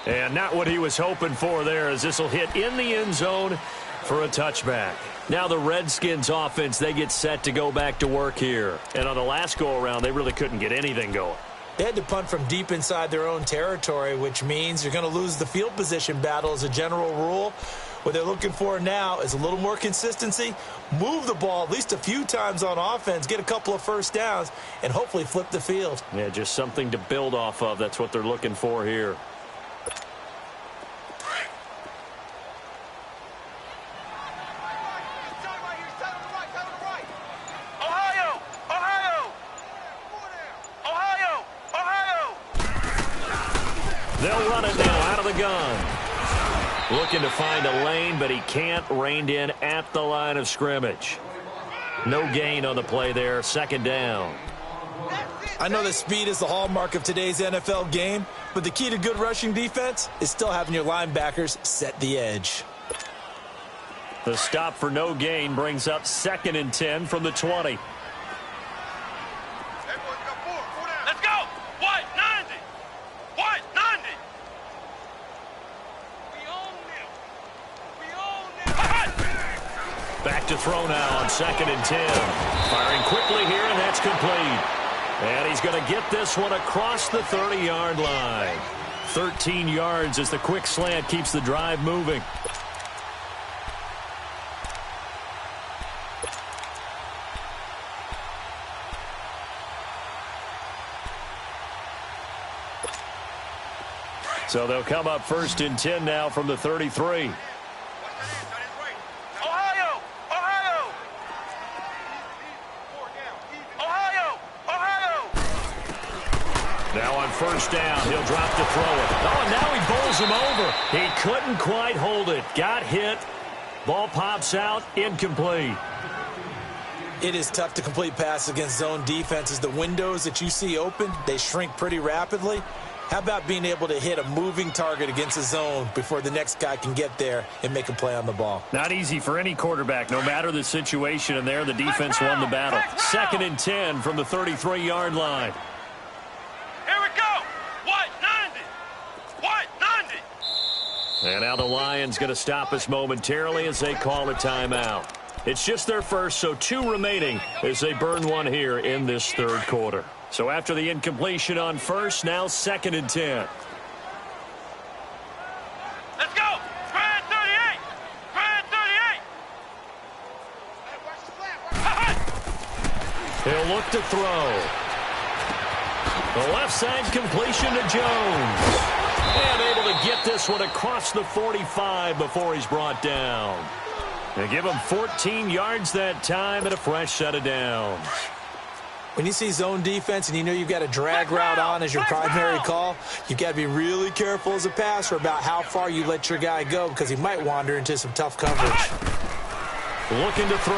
And not what he was hoping for there, as this will hit in the end zone for a touchback. Now the Redskins offense, they get set to go back to work here. And on the last go-around, they really couldn't get anything going. They had to punt from deep inside their own territory, which means you're going to lose the field position battle as a general rule. What they're looking for now is a little more consistency, move the ball at least a few times on offense, get a couple of first downs, and hopefully flip the field. Yeah, just something to build off of. That's what they're looking for here. They'll run it now out of the gun. Looking to find a lane, but he can't. Reined in at the line of scrimmage. No gain on the play there. Second down. I know that speed is the hallmark of today's NFL game, but the key to good rushing defense is still having your linebackers set the edge. The stop for no gain brings up 2nd and 10 from the 20. Let's go! What? 90! What? 90! Back to throw now on 2nd and 10. Firing quickly here, and that's complete. And he's going to get this one across the 30-yard line. 13 yards as the quick slant keeps the drive moving. So they'll come up 1st and 10 now from the 33. Now on 1st down, he'll drop to throw it. Oh, and now he bowls him over. He couldn't quite hold it. Got hit. Ball pops out. Incomplete. It is tough to complete passes against zone defenses. The windows that you see open, they shrink pretty rapidly. How about being able to hit a moving target against a zone before the next guy can get there and make a play on the ball? Not easy for any quarterback, no matter the situation. And there, the defense won the battle. 2nd and 10 from the 33-yard line. Here we go! What? 90! What? 90! And now the Lions going to stop us momentarily as they call a timeout. It's just their first, so 2 remaining as they burn one here in this third quarter. So after the incompletion on 1st, now 2nd and 10. Let's go! Spread 38! Spread 38! He'll look to throw. The left side completion to Jones. And able to get this one across the 45 before he's brought down. They give him 14 yards that time and a fresh set of downs. When you see zone defense and you know you've got a drag route on as your primary call, you've got to be really careful as a passer about how far you let your guy go because he might wander into some tough coverage. Looking to throw.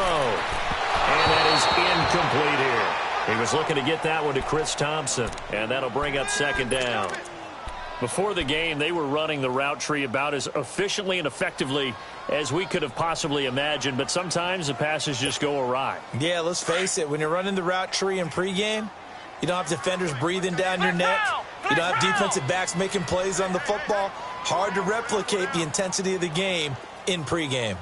And that is incomplete here. He was looking to get that one to Chris Thompson, and that'll bring up 2nd down. Before the game, they were running the route tree about as efficiently and effectively as we could have possibly imagined, but sometimes the passes just go awry. Yeah, let's face it. When you're running the route tree in pregame, you don't have defenders breathing down your neck. You don't have defensive backs making plays on the football. Hard to replicate the intensity of the game in pregame.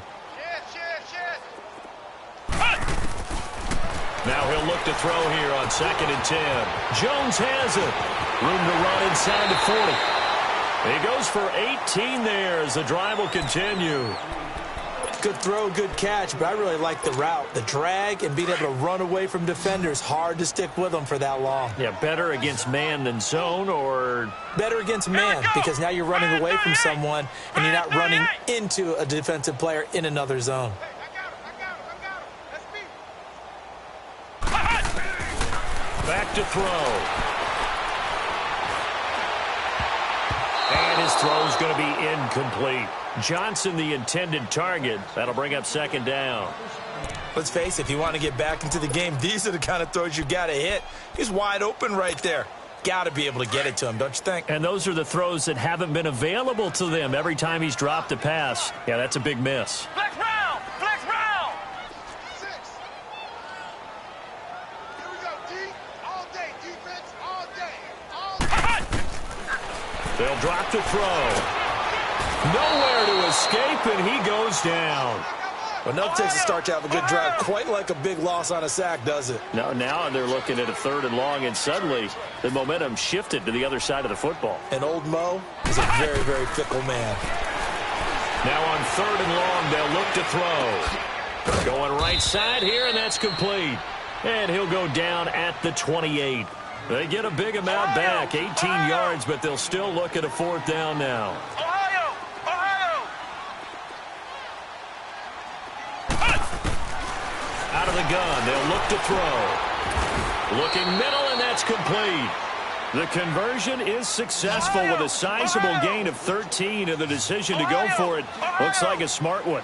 Now he'll look to throw here on 2nd and 10. Jones has it. Room to run inside the 40. He goes for 18 there as the drive will continue. Good throw, good catch, but I really like the route. The drag and being able to run away from defenders, hard to stick with them for that long. Yeah, better against man than zone, or? Better against man, because now you're running away from someone and you're not running into a defensive player in another zone. Back to throw. And his throw's going to be incomplete. Johnson, the intended target. That'll bring up 2nd down. Let's face it, if you want to get back into the game, these are the kind of throws you got to hit. He's wide open right there. Got to be able to get it to him, don't you think? And those are the throws that haven't been available to them every time he's dropped a pass. Yeah, that's a big miss. Flex round! Flex round! 6. Here we go, D. All day. Defense all day. All day. They'll drop to throw. Nowhere to escape, and he goes down. Well, no takes a start to have a good drive. Quite like a big loss on a sack, does it? No, now they're looking at a 3rd and long, and suddenly the momentum shifted to the other side of the football. And old Mo is a very, very fickle man. Now on 3rd and long, they'll look to throw. Going right side here, and that's complete. And he'll go down at the 28. They get a big amount back, 18 yards, but they'll still look at a 4th down now. Out of the gun, they'll look to throw. Looking middle, and that's complete. The conversion is successful with a sizable gain of 13, and the decision to go for it looks like a smart one.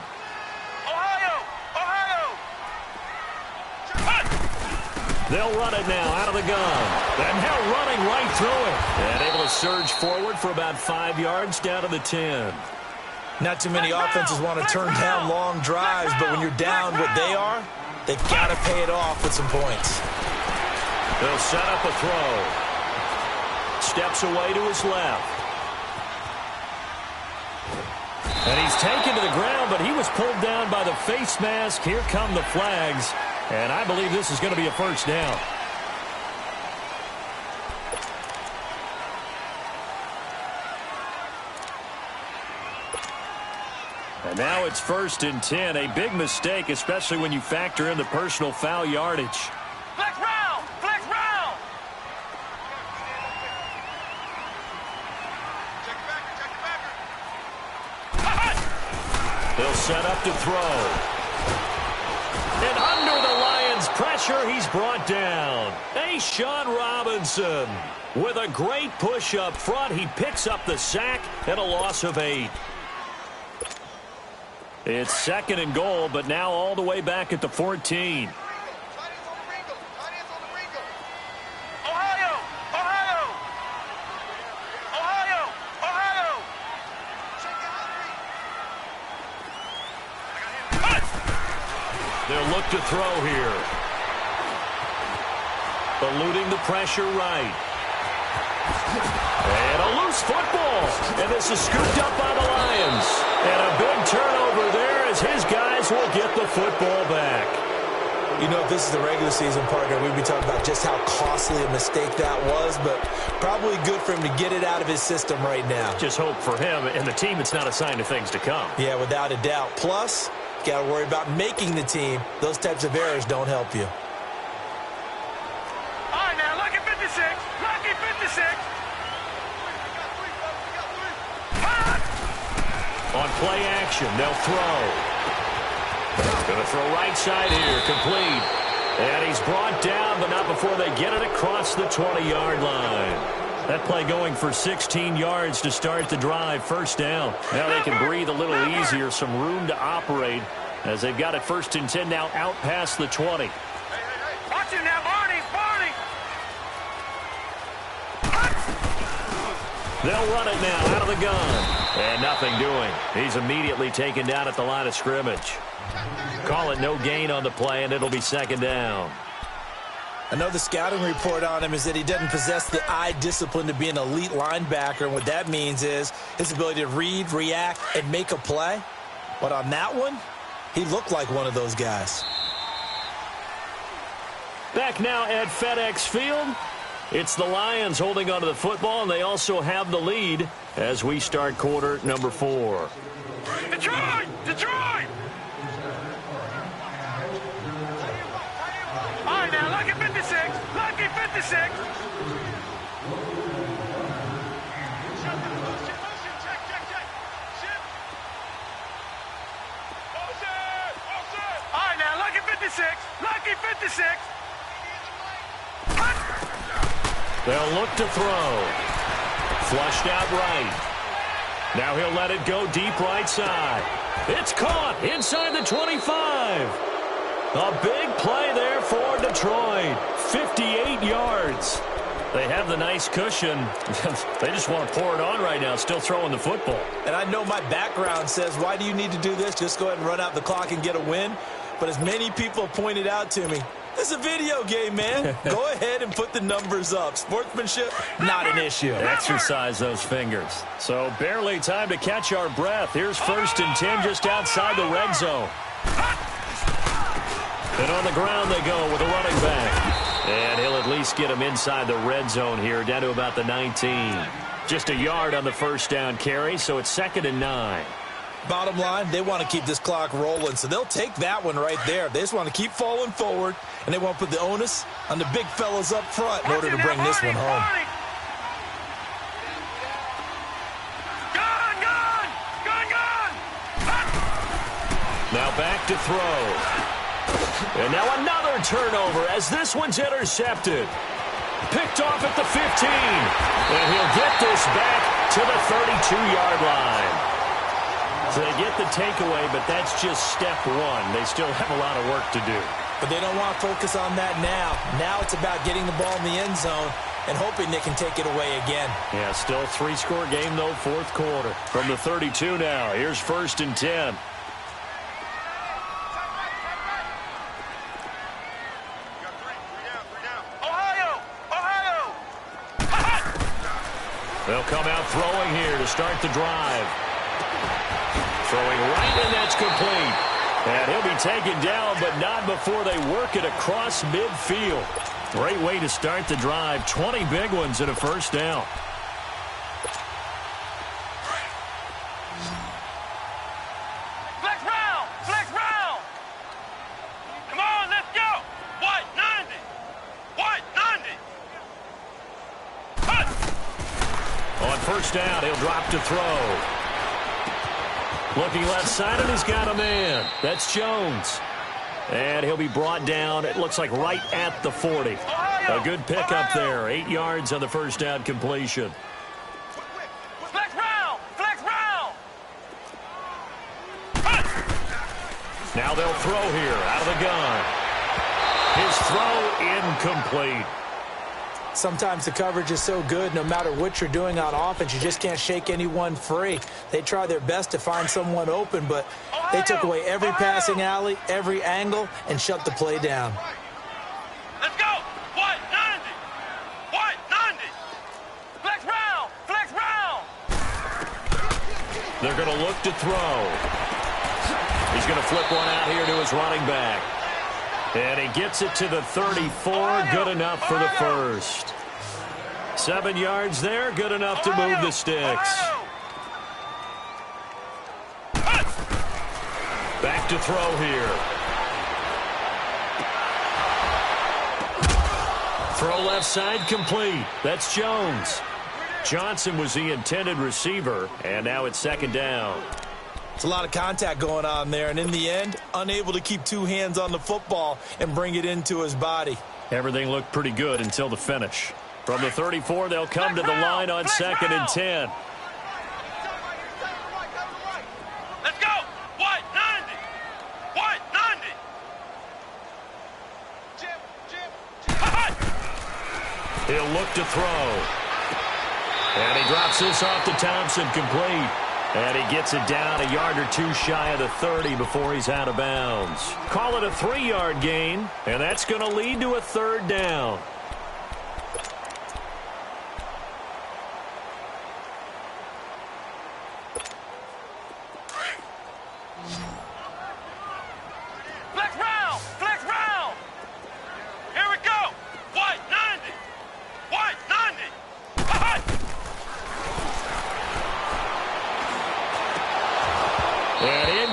They'll run it now out of the gun. And now running right through it. And able to surge forward for about 5 yards down to the 10. Not too many offenses want to turn down long drives, but when you're down what they are, they've got to pay it off with some points. They'll set up a throw. Steps away to his left. And he's taken to the ground, but he was pulled down by the face mask. Here come the flags. And I believe this is going to be a 1st down. And now it's 1st and 10. A big mistake, especially when you factor in the personal foul yardage. Flex round! Flex round! They'll set up to throw. And under the Lions' pressure, he's brought down. Sean Robinson with a great push up front. He picks up the sack and a loss of 8. It's 2nd and goal, but now all the way back at the 14. They'll look to throw here. Eluding the pressure right. And a loose football. And this is scooped up by the Lions. And a big turnover there as his guys will get the football back. You know, if this is the regular season, partner, we'd be talking about just how costly a mistake that was, but probably good for him to get it out of his system right now. Just hope for him and the team it's not a sign of things to come. Yeah, without a doubt. Plus, you got to worry about making the team. Those types of errors don't help you. All right, now, lucky 56. Lucky 56. On play action, they'll throw. Going to throw right side here, complete. And he's brought down, but not before they get it across the 20-yard line. That play going for 16 yards to start the drive, 1st down. Now they can breathe a little easier, some room to operate as they've got it 1st and 10 now out past the 20. Watch him now, Barney. Barney. They'll run it now out of the gun. And nothing doing. He's immediately taken down at the line of scrimmage. Call it no gain on the play, and it'll be second down. I know the scouting report on him is that he doesn't possess the eye discipline to be an elite linebacker, and what that means is his ability to read, react, and make a play. But on that one, he looked like one of those guys. Back now at FedEx Field, it's the Lions holding onto the football, and they also have the lead as we start quarter number 4. Detroit! Detroit! All right, now, lucky 56. Lucky 56. Motion, check. Shift. Motion. All right, now, lucky 56. Lucky 56. They'll look to throw. Flushed out right. Now he'll let it go deep right side. It's caught inside the 25. A big play there for Detroit. 58 yards. They have the nice cushion. They just want to pour it on right now, still throwing the football. And I know my background says, why do you need to do this? Just go ahead and run out the clock and get a win. But as many people pointed out to me, this is a video game, man. Go ahead and put the numbers up. Sportsmanship, not an issue. Exercise those fingers. So barely time to catch our breath. Here's 1st and 10 just outside the red zone. And on the ground they go with a running back. And he'll at least get him inside the red zone here, down to about the 19. Just a yard on the first down carry, so it's 2nd and 9. Bottom line, they want to keep this clock rolling, so they'll take that one right there. They just want to keep falling forward, and they want to put the onus on the big fellas up front in order to bring this one home. Now back to throw. And now another turnover as this one's intercepted. Picked off at the 15. And he'll get this back to the 32-yard line. So they get the takeaway, but that's just step one. They still have a lot of work to do. But they don't want to focus on that now. Now it's about getting the ball in the end zone and hoping they can take it away again. Yeah, still a 3-score game, though, 4th quarter. From the 32 now, here's 1st and 10. They'll come out throwing here to start the drive. Throwing right, and that's complete. And he'll be taken down, but not before they work it across midfield. Great way to start the drive. 20 big ones and a first down. Flex round! Flex round! Come on, let's go! White 90! White 90! Cut! On first down, he'll drop to throw. Looking left side, and he's got a man. That's Jones. And he'll be brought down, it looks like right at the 40. A good pickup there. 8 yards on the first down completion. Flex round! Flex round! Cut! Now they'll throw here out of the gun. His throw incomplete. Sometimes the coverage is so good, no matter what you're doing on offense, you just can't shake anyone free. They try their best to find someone open, but they took away every passing alley, every angle, and shut the play down. Let's go! White 90! White 90! Flex round! Flex round! They're going to look to throw. He's going to flip one out here to his running back. And he gets it to the 34. Good enough for the first. 7 yards there. Good enough to move the sticks. Back to throw here. Throw left side complete. That's Jones. Johnson was the intended receiver, and now it's 2nd down. It's a lot of contact going on there, and in the end, unable to keep 2 hands on the football and bring it into his body. Everything looked pretty good until the finish. From the 34, they'll come to the line on 2nd and 10. Let's go! White 90! White 90! Jim. He'll look to throw. And he drops this off to Thompson, complete. And he gets it down a yard or two shy of the 30 before he's out of bounds. Call it a 3-yard gain, and that's going to lead to a third down.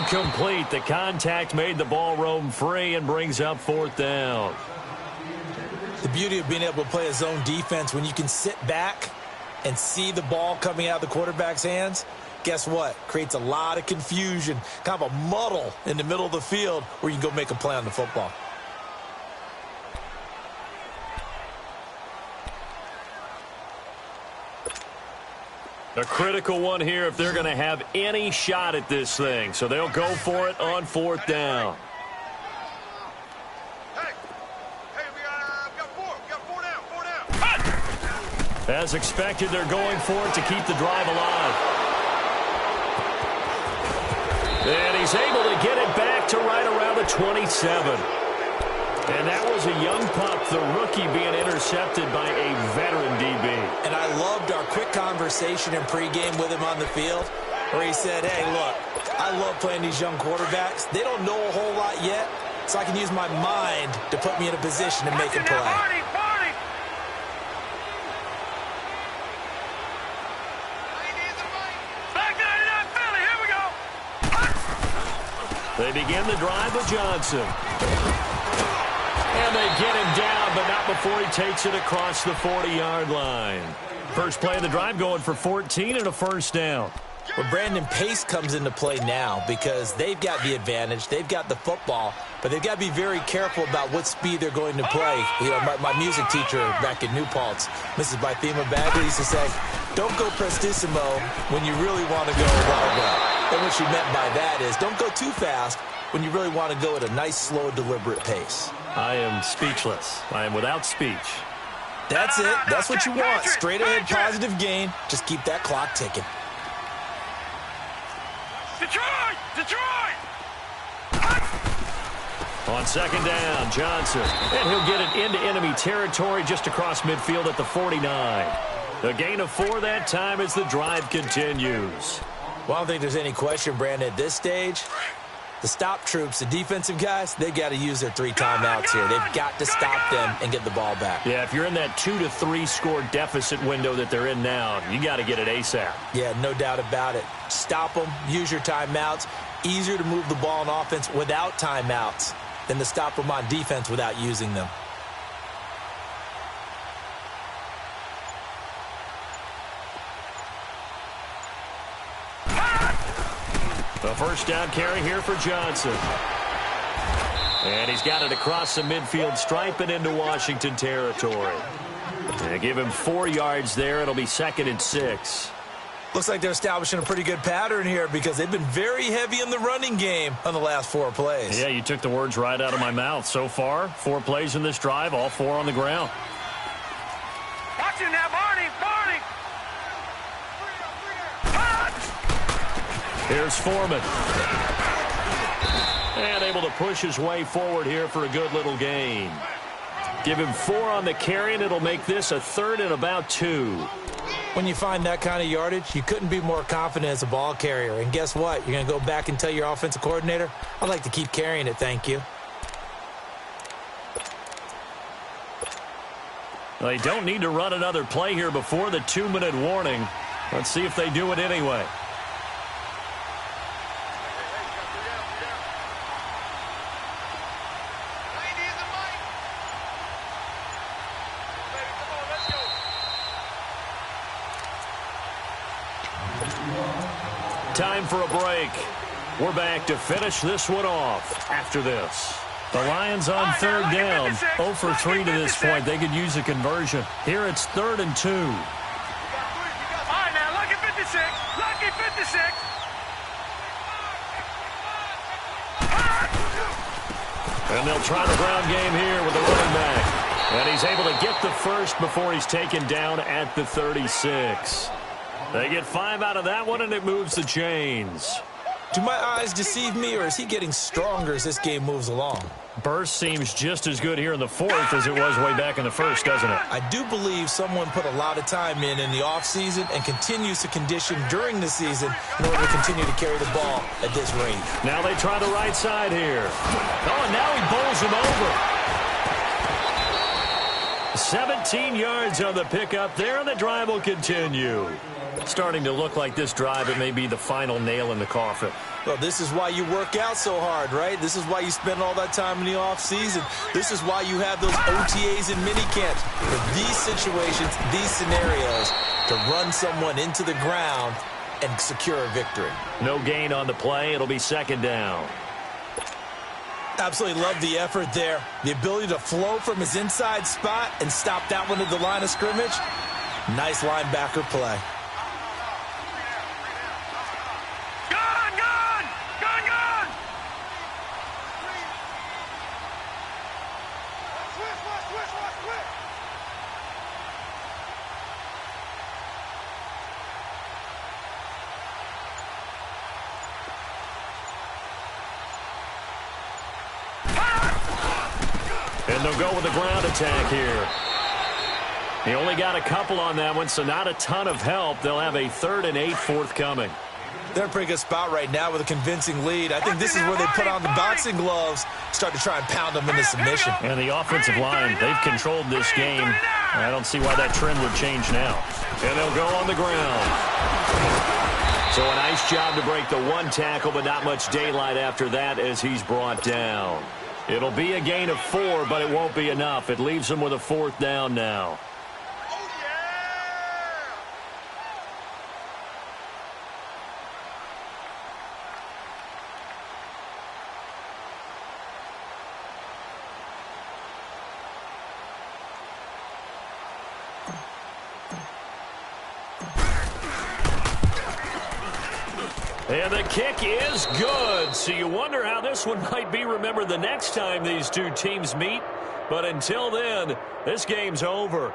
Complete. The contact made the ball roam free and brings up fourth down. The beauty of being able to play a zone defense when you can sit back and see the ball coming out of the quarterback's hands, guess what? Creates a lot of confusion, kind of a muddle in the middle of the field where you can go make a play on the football. A critical one here if they're going to have any shot at this thing. So they'll go for it on fourth down. Hey, we got four down. As expected, they're going for it to keep the drive alive. And he's able to get it back to right around the 27. And that was a young pup, the rookie, being intercepted by a veteran DB. And I loved our quick conversation in pregame with him on the field where he said, hey, look, I love playing these young quarterbacks. They don't know a whole lot yet, so I can use my mind to put me in a position to make a play. They begin the drive with Johnson. And they get him down, but not before he takes it across the 40-yard line. First play of the drive going for 14 and a first down. Well, Brandon, pace comes into play now because they've got the advantage. They've got the football, but they've got to be very careful about what speed they're going to play. You know, my music teacher back in New Paltz, Mrs. Bythema Bagley, used to say, don't go prestissimo when you really want to go well. And what she meant by that is don't go too fast when you really want to go at a nice, slow, deliberate pace. I am speechless. I am without speech. That's it. That's what you want. Straight ahead, positive gain. Just keep that clock ticking. Detroit! On second down, Johnson. And he'll get it into enemy territory just across midfield at the 49. A gain of 4 that time as the drive continues. Well, I don't think there's any question, Brandon, at this stage. The stop troops, the defensive guys, they've got to use their 3 timeouts here. They've got to stop them and get the ball back. Yeah, if you're in that 2 to 3 score deficit window that they're in now, you got to get it ASAP. Yeah, no doubt about it. Stop them, use your timeouts. Easier to move the ball on offense without timeouts than to stop them on defense without using them. The first down carry here for Johnson. And he's got it across the midfield stripe and into Washington territory. They give him 4 yards there. It'll be 2nd and 6. Looks like they're establishing a pretty good pattern here because they've been very heavy in the running game on the last 4 plays. Yeah, you took the words right out of my mouth. So far, 4 plays in this drive, all 4 on the ground. Watch it now, Barney! Here's Foreman. And able to push his way forward here for a good little gain. Give him 4 on the carry, and it'll make this a 3rd and about 2. When you find that kind of yardage, you couldn't be more confident as a ball carrier. And guess what? You're going to go back and tell your offensive coordinator, I'd like to keep carrying it, thank you. They don't need to run another play here before the 2-minute warning. Let's see if they do it anyway. Time for a break. We're back to finish this one off after this. The Lions on 3rd down. 0 for 3 to this point. They could use a conversion. Here it's 3rd and 2. All right, now, lucky 56. Lucky 56. And they'll try the ground game here with the running back. And he's able to get the first before he's taken down at the 36. They get 5 out of that one, and it moves the chains. Do my eyes deceive me, or is he getting stronger as this game moves along? Burst seems just as good here in the fourth as it was way back in the first, doesn't it? I do believe someone put a lot of time in the offseason and continues to condition during the season in order to continue to carry the ball at this rate. Now they try the right side here. Oh, and now he bowls him over. 17 yards on the pickup there, and the drive will continue. It's starting to look like this drive, it may be the final nail in the coffin. Well, this is why you work out so hard, right? This is why you spend all that time in the offseason. This is why you have those OTAs and minicamps. For these situations, these scenarios, to run someone into the ground and secure a victory. No gain on the play. It'll be second down. Absolutely love the effort there. The ability to flow from his inside spot and stop that one at the line of scrimmage. Nice linebacker play. And they'll go with the ground attack here. He only got a couple on that one, so not a ton of help. They'll have a 3rd and 8 forthcoming. They're in a pretty good spot right now with a convincing lead. I think this is where they put on the boxing gloves, start to try and pound them into submission. And the offensive line, they've controlled this game. I don't see why that trend would change now. And they'll go on the ground. So a nice job to break the one tackle, but not much daylight after that as he's brought down. It'll be a gain of 4, but it won't be enough. It leaves him with a 4th down now. And the kick is good. So you wonder how this one might be remembered the next time these two teams meet. But until then, this game's over.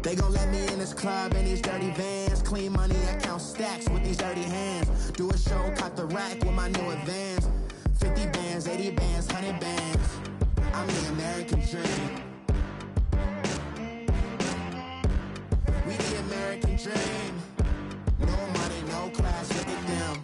They gon' let me in this club in these dirty vans. Clean money, I count stacks with these dirty hands. Do a show, cut the rack with my new advance. 50 bands, 80 bands, 100 bands. I'm the American dream. We the American dream. No money, no class, look at them.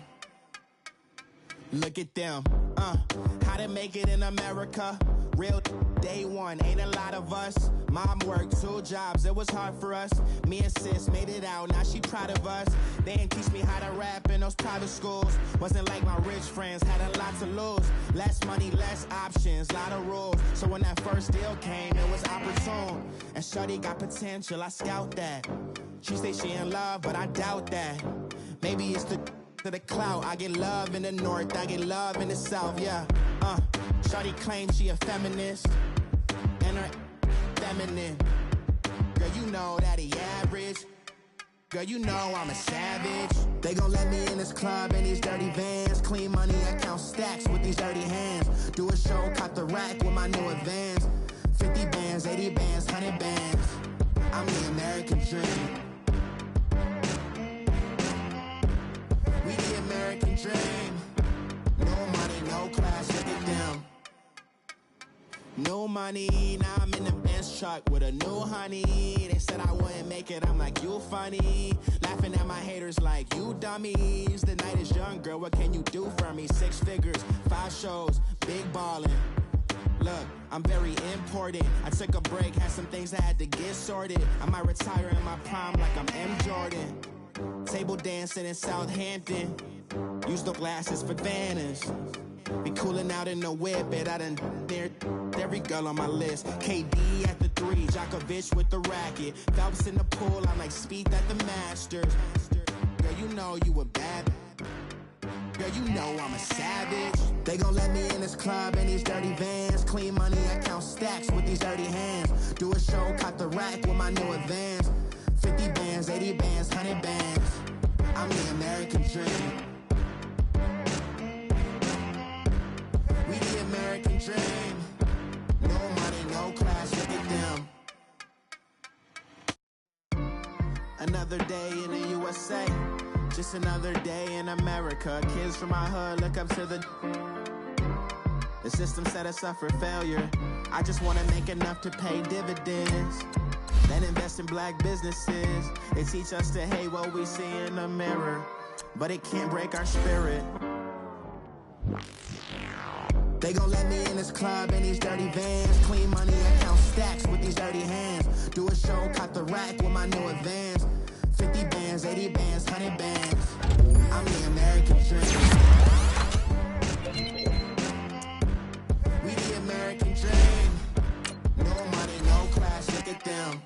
Look at them, how to make it in America. Real day one, ain't a lot of us. Mom worked 2 jobs, it was hard for us. Me and sis made it out, now she proud of us. They didn't teach me how to rap in those private schools. Wasn't like my rich friends, had a lot to lose. Less money, less options, lot of rules. So when that first deal came, it was opportune. And shorty got potential, I scout that. She say she in love, but I doubt that. Maybe it's to the clout. I get love in the north, I get love in the south, yeah. Shorty claims she a feminist, and her feminine. Girl, you know that he average. Girl, you know I'm a savage. They gon' let me in this club in these dirty vans. Clean money, I count stacks with these dirty hands. Do a show, cut the rack with my new advance. 50 bands, 80 bands, 100 bands. I'm the American dream. We the American dream. No money, no class, look at them. No money, now I'm in the Benz truck with a new honey. They said I wouldn't make it, I'm like, you funny. Laughing at my haters like, you dummies. The night is young, girl, what can you do for me? 6 figures, 5 shows, big ballin'. Look, I'm very important. I took a break, had some things I had to get sorted. I might retire in my prime like I'm M. Jordan. Table dancing in Southampton. Use the glasses for Vannas. Be cooling out in the whip, but I done dared every girl on my list. KD at the 3, Djokovic with the racket. Phelps in the pool, I'm like Speed at the Masters. Girl, you know you a bad. Girl, you know I'm a savage. They gon' let me in this club in these dirty vans. Clean money, I count stacks with these dirty hands. Do a show, cut the rack with my new advance. 50 bands, 80 bands, 100 bands. I'm the American dream. We the American dream. No money, no class, look at them. Another day in the USA. Just another day in America. Kids from my hood look up to the system set us up for failure. I just wanna make enough to pay dividends, then invest in black businesses. They teach us to hate what we see in the mirror, but it can't break our spirit. They gon' let me in this club in these dirty vans. Clean money, I count stacks with these dirty hands. Do a show, cut the rack with my new advance. 50 bands, 80 bands, 100 bands. I'm the American dream. We the American dream. No money, no class, look at them.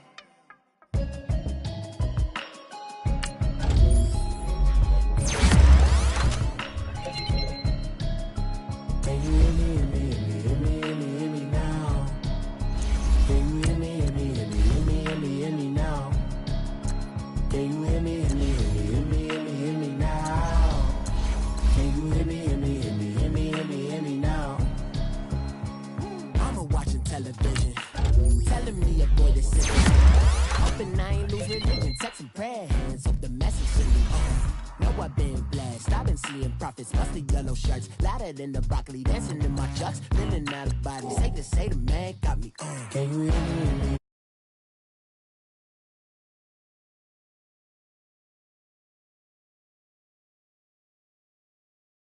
Can you hear me, hear me, hear me, hear me, hear me, hear me now? Can you hear me, hear me, hear me, hear me, hear me, hear me now? Can you hear me, hear me, hear me, hear me, hear me, hear me now? Can you hear me, hear me, hear me, hear me, hear me, hear me now? I'm watching television, telling me avoid the city. Hoping I ain't lose religion, texting prayer hands, hope the message in me. Know I've been blessed, I've been seeing prophets, mostly yellow shirts, louder than the broccoli, dancing in my chucks, feeling out of body. Safe to say the man got me. Can you hear me?